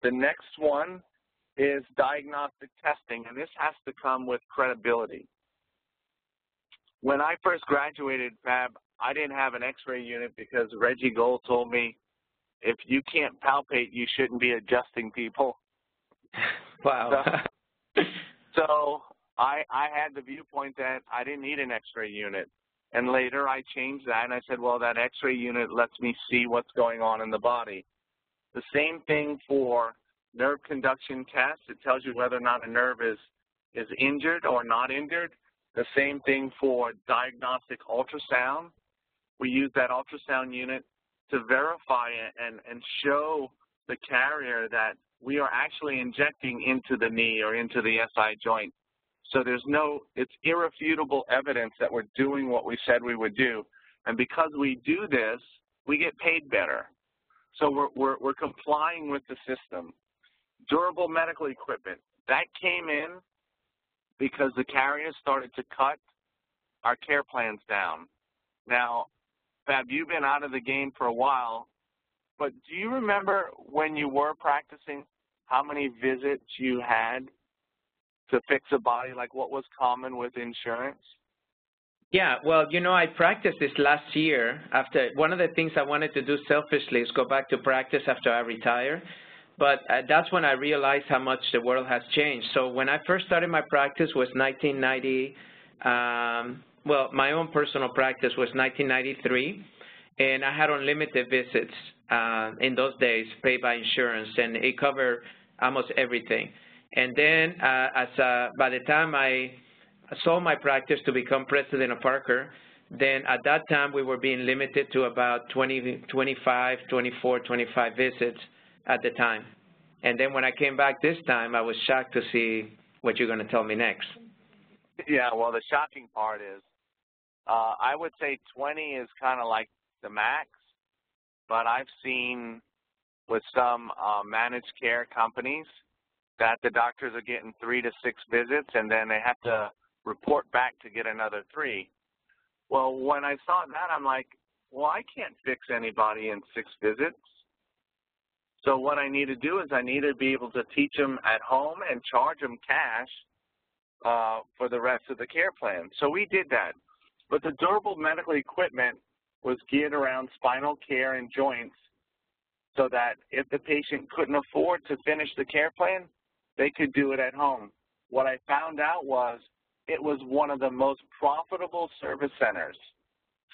The next one is diagnostic testing, and this has to come with credibility. When I first graduated, Fab, I didn't have an x-ray unit because Reggie Gold told me, if you can't palpate, you shouldn't be adjusting people. Wow. So I had the viewpoint that I didn't need an x-ray unit. And later I changed that, and I said, well, that x-ray unit lets me see what's going on in the body. The same thing for nerve conduction tests. It tells you whether or not a nerve is injured or not injured. The same thing for diagnostic ultrasound. We use that ultrasound unit to verify and show the carrier that we are actually injecting into the knee or into the SI joint. So it's irrefutable evidence that we're doing what we said we would do. And because we do this, we get paid better. So we're complying with the system. Durable medical equipment, that came in because the carriers started to cut our care plans down. Now, Fab, you've been out of the game for a while, but do you remember when you were practicing how many visits you had to fix a body, like what was common with insurance? Yeah, well, I practiced this last year. After one of the things I wanted to do selfishly is go back to practice after I retire. But that's when I realized how much the world has changed. So when I first started my practice was 1990. Well, my own personal practice was 1993, and I had unlimited visits in those days, paid by insurance, and it covered almost everything. And then by the time I sold my practice to become president of Parker, then at that time we were being limited to about 25 visits at the time. And then when I came back this time, I was shocked to see what you're going to tell me next. Yeah, well, the shocking part is I would say 20 is kind of like the max, but I've seen with some managed care companies that the doctors are getting 3 to 6 visits, and then they have to report back to get another 3. Well, when I saw that, I'm like, well, I can't fix anybody in 6 visits. So what I need to do is I need to be able to teach them at home and charge them cash for the rest of the care plan. So we did that. But the durable medical equipment was geared around spinal care and joints so that if the patient couldn't afford to finish the care plan, they could do it at home. What I found out was it was one of the most profitable service centers.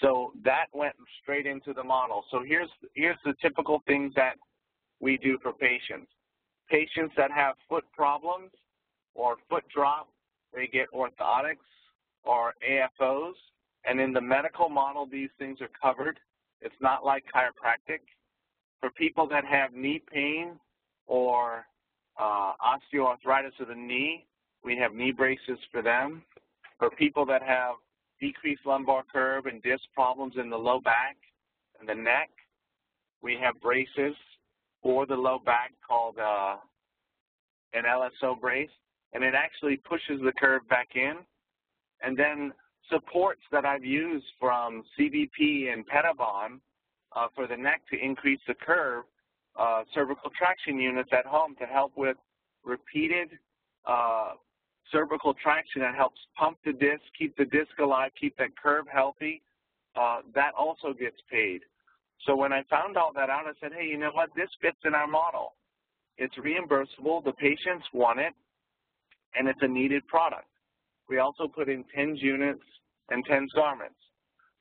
So that went straight into the model. So here's the typical things that we do for patients. Patients that have foot problems or foot drop, they get orthotics or AFOs. And in the medical model, these things are covered. It's not like chiropractic. For people that have knee pain or osteoarthritis of the knee, we have knee braces for them. For people that have decreased lumbar curve and disc problems in the low back and the neck, we have braces for the low back called an LSO brace, and it actually pushes the curve back in. And then supports that I've used from CBP and Pettibon for the neck to increase the curve, cervical traction units at home to help with repeated cervical traction that helps pump the disc, keep the disc alive, keep that curve healthy, that also gets paid. So when I found all that out, I said, hey, you know what, this fits in our model. It's reimbursable, the patients want it, and it's a needed product. We also put in TENS units and TENS garments.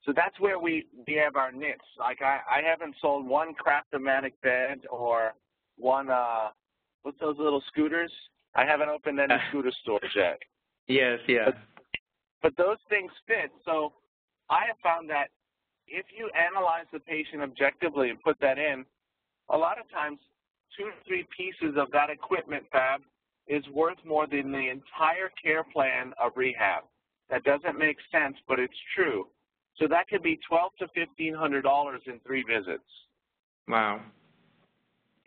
So that's where we have our niche. Like I haven't sold one Craft-O-Matic bed or one, what's those little scooters? I haven't opened any scooter stores yet. Yes, yeah. But those things fit. So I have found that if you analyze the patient objectively and put that in, a lot of times 2 to 3 pieces of that equipment, Fab, is worth more than the entire care plan of rehab. That doesn't make sense, but it's true. So that could be $1,200 to $1,500 in 3 visits. Wow.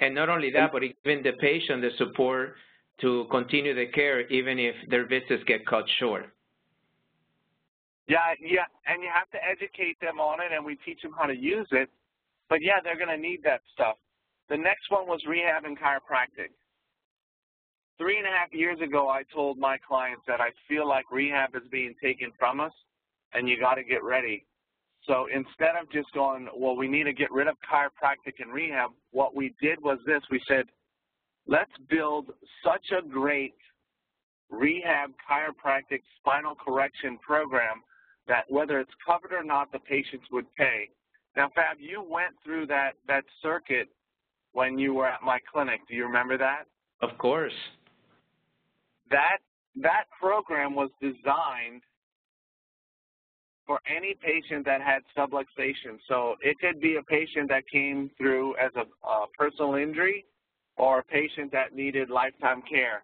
And not only that, but giving the patient the support to continue the care even if their visits get cut short. Yeah, and you have to educate them on it, and we teach them how to use it. But, yeah, they're going to need that stuff. The next one was rehab and chiropractic. 3.5 years ago, I told my clients that I feel like rehab is being taken from us, and you got to get ready. So instead of just going, well, we need to get rid of chiropractic and rehab, what we did was this. We said, let's build such a great rehab, chiropractic, spinal correction program that whether it's covered or not, the patients would pay. Now, Fab, you went through that circuit when you were at my clinic. Do you remember that? Of course. That program was designed for any patient that had subluxation. So it could be a patient that came through as a personal injury or a patient that needed lifetime care.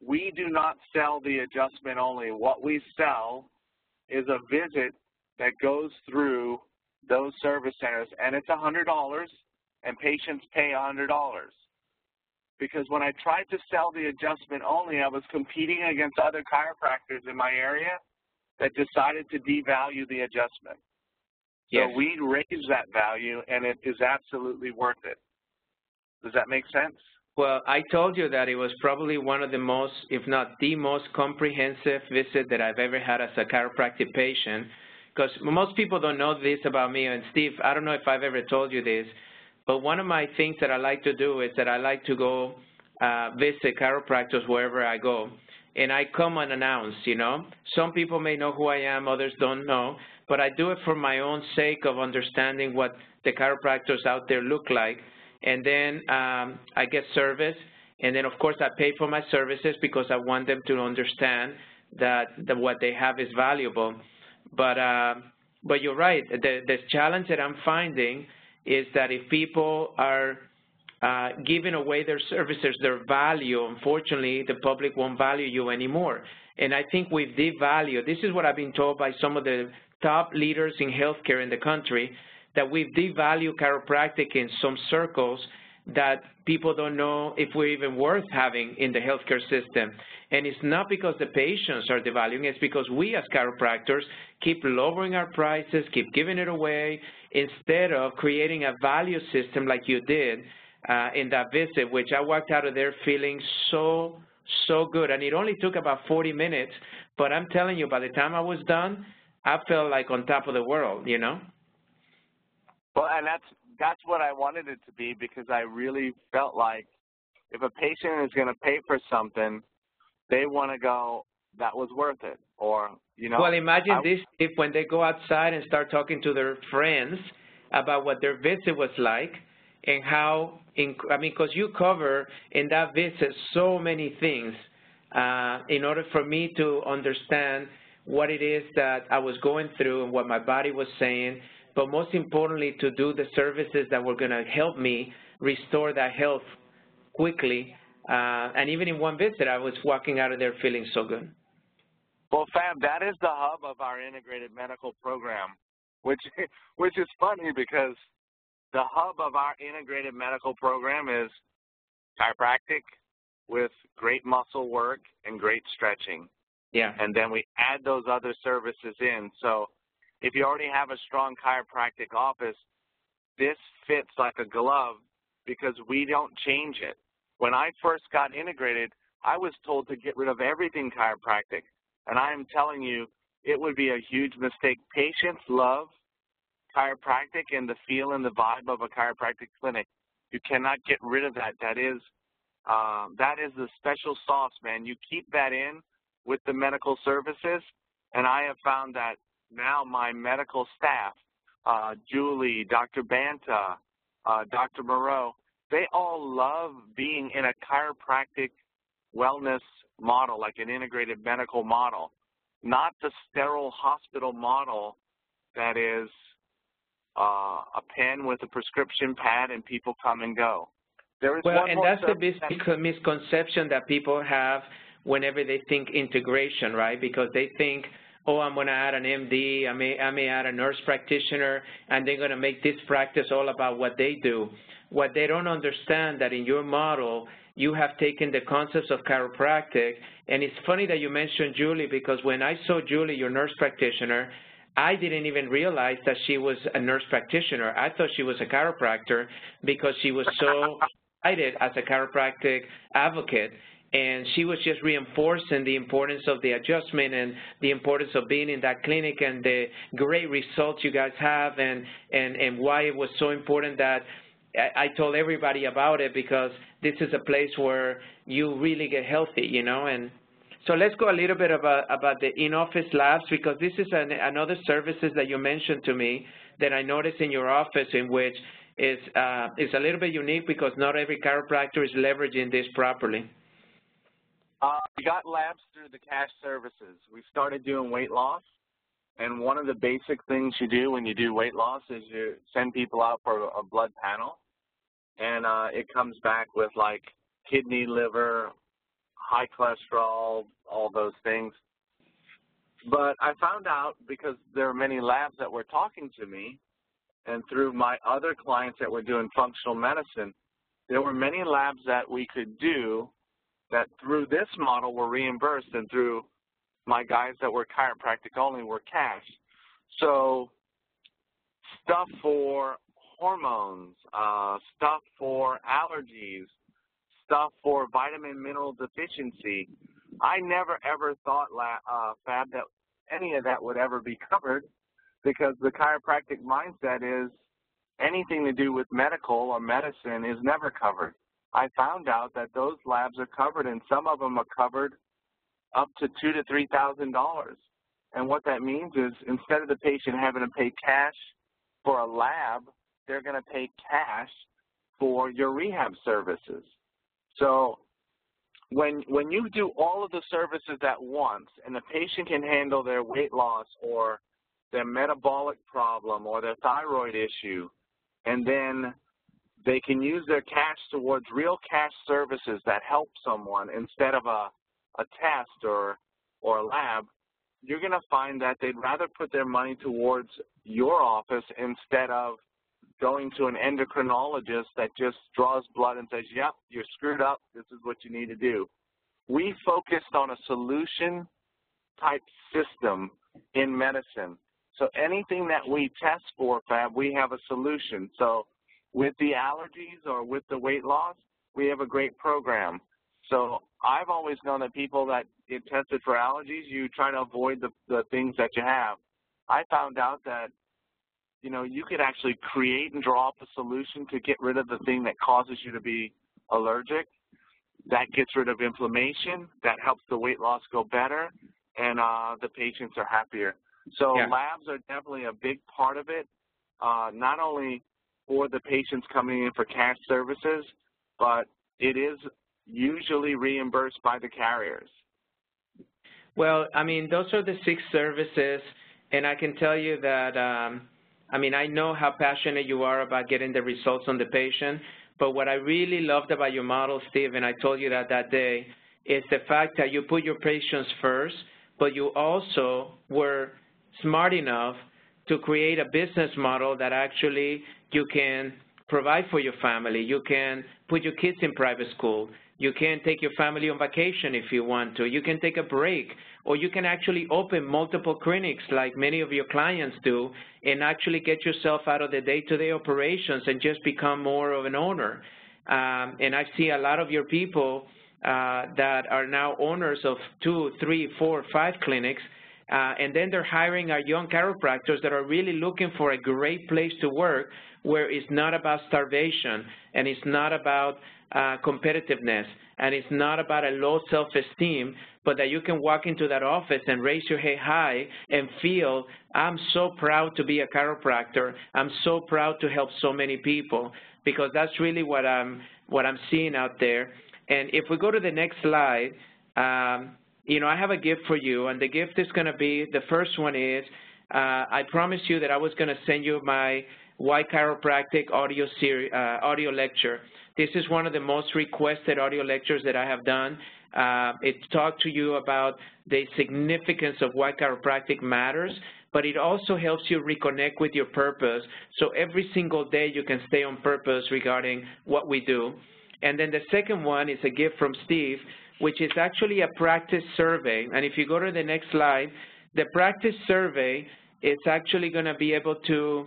We do not sell the adjustment only. What we sell is a visit that goes through those service centers, and it's $100, and patients pay $100. Because when I tried to sell the adjustment only, I was competing against other chiropractors in my area that decided to devalue the adjustment. Yes. So we raised that value, and it is absolutely worth it. Does that make sense? Well, I told you that it was probably one of the most, if not the most comprehensive visit that I've ever had as a chiropractic patient, because most people don't know this about me. And Steve, I don't know if I've ever told you this, but one of my things that I like to do is that I like to go visit chiropractors wherever I go. And I come unannounced, you know. Some people may know who I am, others don't know, but I do it for my own sake of understanding what the chiropractors out there look like. And then I get service, and then, of course, I pay for my services because I want them to understand that what they have is valuable. But you're right. The challenge that I'm finding is that if people are giving away their services, their value, unfortunately, the public won't value you anymore. And I think we've devalued. This is what I've been told by some of the top leaders in healthcare in the country, that we've devalued chiropractic in some circles that people don't know if we're even worth having in the healthcare system. And it's not because the patients are devaluing, it's because we as chiropractors keep lowering our prices, keep giving it away, instead of creating a value system like you did in that visit, which I walked out of there feeling so good. And it only took about 40 minutes, but I'm telling you, by the time I was done, I felt like on top of the world, you know? Well, and that's what I wanted it to be, because I really felt like if a patient is going to pay for something, they want to go, that was worth it, or, you know. Well, imagine this, if when they go outside and start talking to their friends about what their visit was like and how, because you cover in that visit so many things in order for me to understand what it is that I was going through and what my body was saying, but most importantly, to do the services that were going to help me restore that health quickly. And even in one visit, I was walking out of there feeling so good. Well, Fab, that is the hub of our integrated medical program, which is funny because the hub of our integrated medical program is chiropractic with great muscle work and great stretching. Yeah. And then we add those other services in. So if you already have a strong chiropractic office, this fits like a glove because we don't change it. When I first got integrated, I was told to get rid of everything chiropractic, and I am telling you, it would be a huge mistake. Patients love chiropractic and the feel and the vibe of a chiropractic clinic. You cannot get rid of that. That is the special sauce, man. You keep that in with the medical services, and I have found that now my medical staff, Julie, Dr. Banta, Dr. Moreau, they all love being in a chiropractic wellness model, like an integrated medical model, not the sterile hospital model that is a pen with a prescription pad and people come and go. There is well, and that's the big misconception that people have whenever they think integration, right? Because they think, oh, I'm going to add an MD, I may add a nurse practitioner, and they're going to make this practice all about what they do. What they don't understand that in your model, you have taken the concepts of chiropractic, and it's funny that you mentioned Julie, because when I saw Julie, your nurse practitioner, I didn't even realize that she was a nurse practitioner. I thought she was a chiropractor because she was so excited as a chiropractic advocate, and she was just reinforcing the importance of the adjustment and the importance of being in that clinic and the great results you guys have, and why it was so important that I told everybody about it, because this is a place where you really get healthy, you know. And so let's go a little bit about the in-office labs, because this is another services that you mentioned to me that I noticed in your office, in which is a little bit unique because not every chiropractor is leveraging this properly. We got labs through the cash services. We started doing weight loss, and one of the basic things you do when you do weight loss is you send people out for a blood panel, and it comes back with like kidney, liver, high cholesterol, all those things. But I found out, because there are many labs that were talking to me, and through my other clients that were doing functional medicine, there were many labs that we could do that through this model were reimbursed, and through my guys that were chiropractic only were cash. So stuff for hormones, stuff for allergies, stuff for vitamin mineral deficiency. I never ever thought, Fab, that any of that would ever be covered, because the chiropractic mindset is anything to do with medical or medicine is never covered. I found out that those labs are covered, and some of them are covered up to $2,000 to $3,000. And what that means is, instead of the patient having to pay cash for a lab, they're going to pay cash for your rehab services. So when you do all of the services at once, and the patient can handle their weight loss or their metabolic problem or their thyroid issue, and then they can use their cash towards real cash services that help someone instead of a test or a lab, you're going to find that they'd rather put their money towards your office instead of going to an endocrinologist that just draws blood and says, yep, you're screwed up, this is what you need to do. We focused on a solution-type system in medicine. So anything that we test for, Fab, we have a solution. So with the allergies or with the weight loss, we have a great program. So I've always known that people that get tested for allergies, you try to avoid the things that you have. I found out that, you know, you could actually create and draw up a solution to get rid of the thing that causes you to be allergic. That gets rid of inflammation. That helps the weight loss go better, and the patients are happier. So yeah, labs are definitely a big part of it, not only for the patients coming in for cash services, but it is usually reimbursed by the carriers. Well, I mean, those are the 6 services, and I can tell you that, I mean, I know how passionate you are about getting the results on the patient, but what I really loved about your model, Steve, and I told you that day, is the fact that you put your patients first, but you also were smart enough to create a business model that actually you can provide for your family. You can put your kids in private school. You can take your family on vacation if you want to. You can take a break, or you can actually open multiple clinics like many of your clients do and actually get yourself out of the day-to-day operations and just become more of an owner. And I see a lot of your people that are now owners of 2, 3, 4, 5 clinics. And then they're hiring our young chiropractors that are really looking for a great place to work where it's not about starvation and it's not about competitiveness and it's not about a low self-esteem, but that you can walk into that office and raise your head high and feel, I'm so proud to be a chiropractor. I'm so proud to help so many people, because that's really what I'm seeing out there. And if we go to the next slide, you know, I have a gift for you, and the gift is going to be, the first one is, I promised you that I was going to send you my Why Chiropractic audio lecture. This is one of the most requested audio lectures that I have done. It talked to you about the significance of why chiropractic matters, but it also helps you reconnect with your purpose, so every single day you can stay on purpose regarding what we do. And then the second one is a gift from Steve, which is actually a practice survey. And if you go to the next slide, the practice survey is actually going to be able to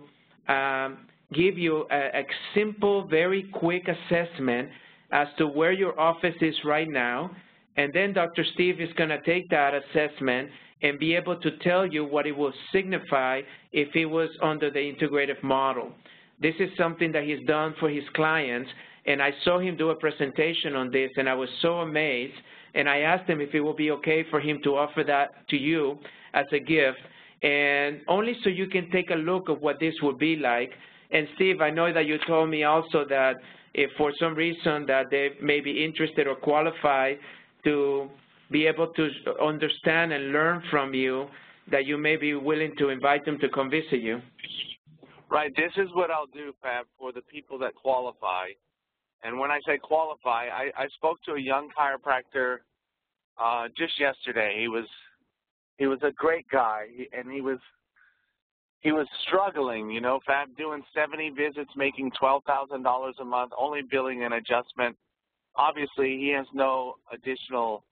give you a simple, very quick assessment as to where your office is right now. And then Dr. Steve is going to take that assessment and be able to tell you what it will signify if it was under the integrative model. This is something that he's done for his clients, and I saw him do a presentation on this, and I was so amazed, and I asked him if it would be okay for him to offer that to you as a gift, and only so you can take a look at what this would be like. And Steve, I know that you told me also that if for some reason that they may be interested or qualified to be able to understand and learn from you, that you may be willing to invite them to come visit you. Right. This is what I'll do, Fab, for the people that qualify. And when I say qualify, I spoke to a young chiropractor just yesterday. He was a great guy, and he was struggling, you know, Fab, doing 70 visits, making $12,000 a month, only billing an adjustment. Obviously, he has no additional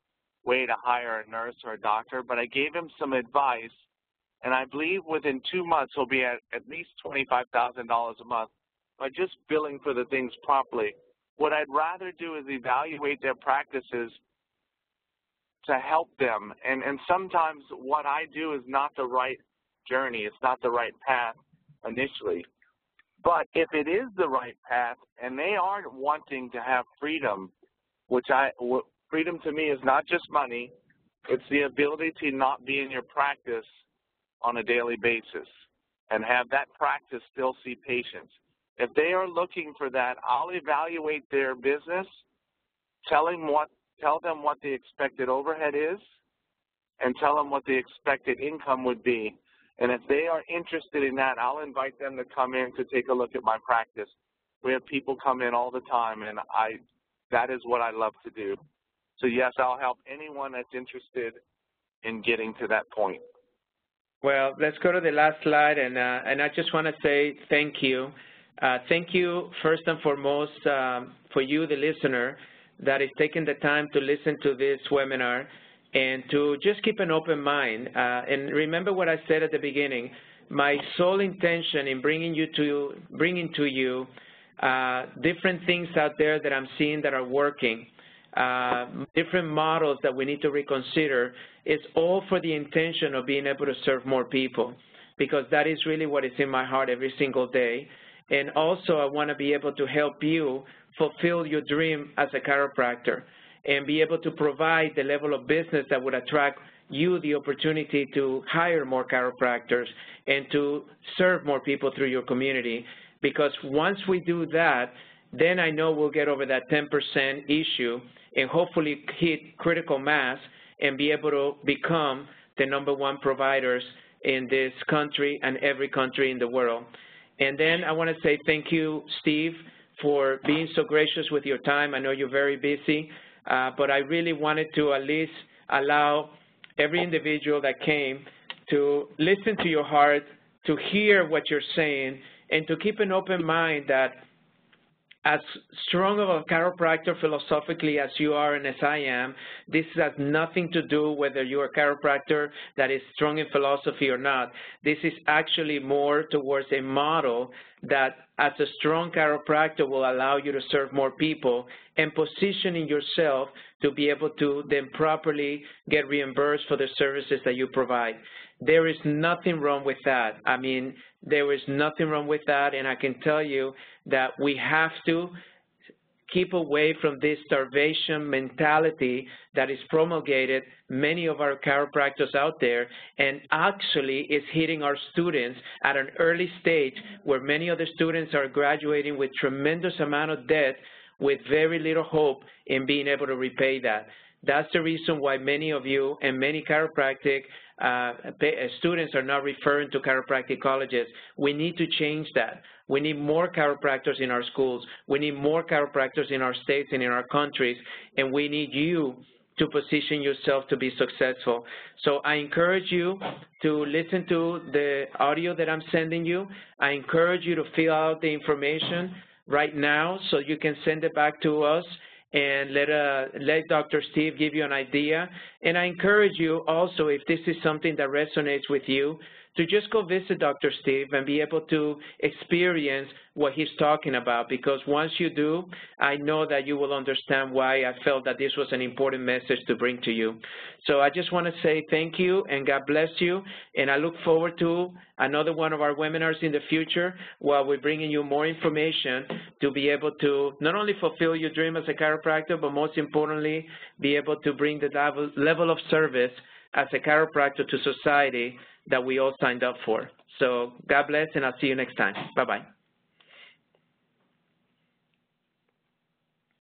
way to hire a nurse or a doctor, but I gave him some advice, and I believe within 2 months he'll be at least $25,000 a month by just billing for the things properly. What I'd rather do is evaluate their practices to help them, and sometimes what I do is not the right journey. It's not the right path initially. But if it is the right path and they are wanting to have freedom, freedom to me is not just money, it's the ability to not be in your practice on a daily basis and have that practice still see patients. If they are looking for that, I'll evaluate their business, tell them what the expected overhead is, and tell them what the expected income would be. And if they are interested in that, I'll invite them to come in to take a look at my practice. We have people come in all the time, and that is what I love to do. So, yes, I'll help anyone that's interested in getting to that point. Well, let's go to the last slide, and I just want to say thank you. Thank you, first and foremost, for you, the listener, that is taking the time to listen to this webinar and to just keep an open mind. And remember what I said at the beginning. My sole intention in bringing to you different things out there that I'm seeing that are working, different models that we need to reconsider, is all for the intention of being able to serve more people, because that is really what is in my heart every single day. And also, I want to be able to help you fulfill your dream as a chiropractor and be able to provide the level of business that would attract you the opportunity to hire more chiropractors and to serve more people through your community. Because once we do that, then I know we'll get over that 10% issue and hopefully hit critical mass and be able to become the #1 providers in this country and every country in the world. And then I want to say thank you, Steve, for being so gracious with your time. I know you're very busy, but I really wanted to at least allow every individual that came to listen to your heart, to hear what you're saying, and to keep an open mind that as strong of a chiropractor philosophically as you are and as I am, this has nothing to do whether you're a chiropractor that is strong in philosophy or not. This is actually more towards a model that as a strong chiropractor will allow you to serve more people, and positioning yourself to be able to then properly get reimbursed for the services that you provide. There is nothing wrong with that. I mean, there is nothing wrong with that, and I can tell you that we have to keep away from this starvation mentality that is promulgated many of our chiropractors out there, and actually is hitting our students at an early stage where many of the students are graduating with tremendous amount of debt with very little hope in being able to repay that. That's the reason why many of you and many chiropractic students are not referring to chiropractic colleges. We need to change that. We need more chiropractors in our schools. We need more chiropractors in our states and in our countries, and we need you to position yourself to be successful. So I encourage you to listen to the audio that I'm sending you. I encourage you to fill out the information right now so you can send it back to us and let Dr. Steve give you an idea. And I encourage you also, if this is something that resonates with you, to just go visit Dr. Steve and be able to experience what he's talking about, because once you do, I know that you will understand why I felt that this was an important message to bring to you. So I just want to say thank you and God bless you, and I look forward to another one of our webinars in the future while we're bringing you more information to be able to not only fulfill your dream as a chiropractor, but most importantly, be able to bring the level of service as a chiropractor to society that we all signed up for. So God bless, and I'll see you next time. Bye-bye.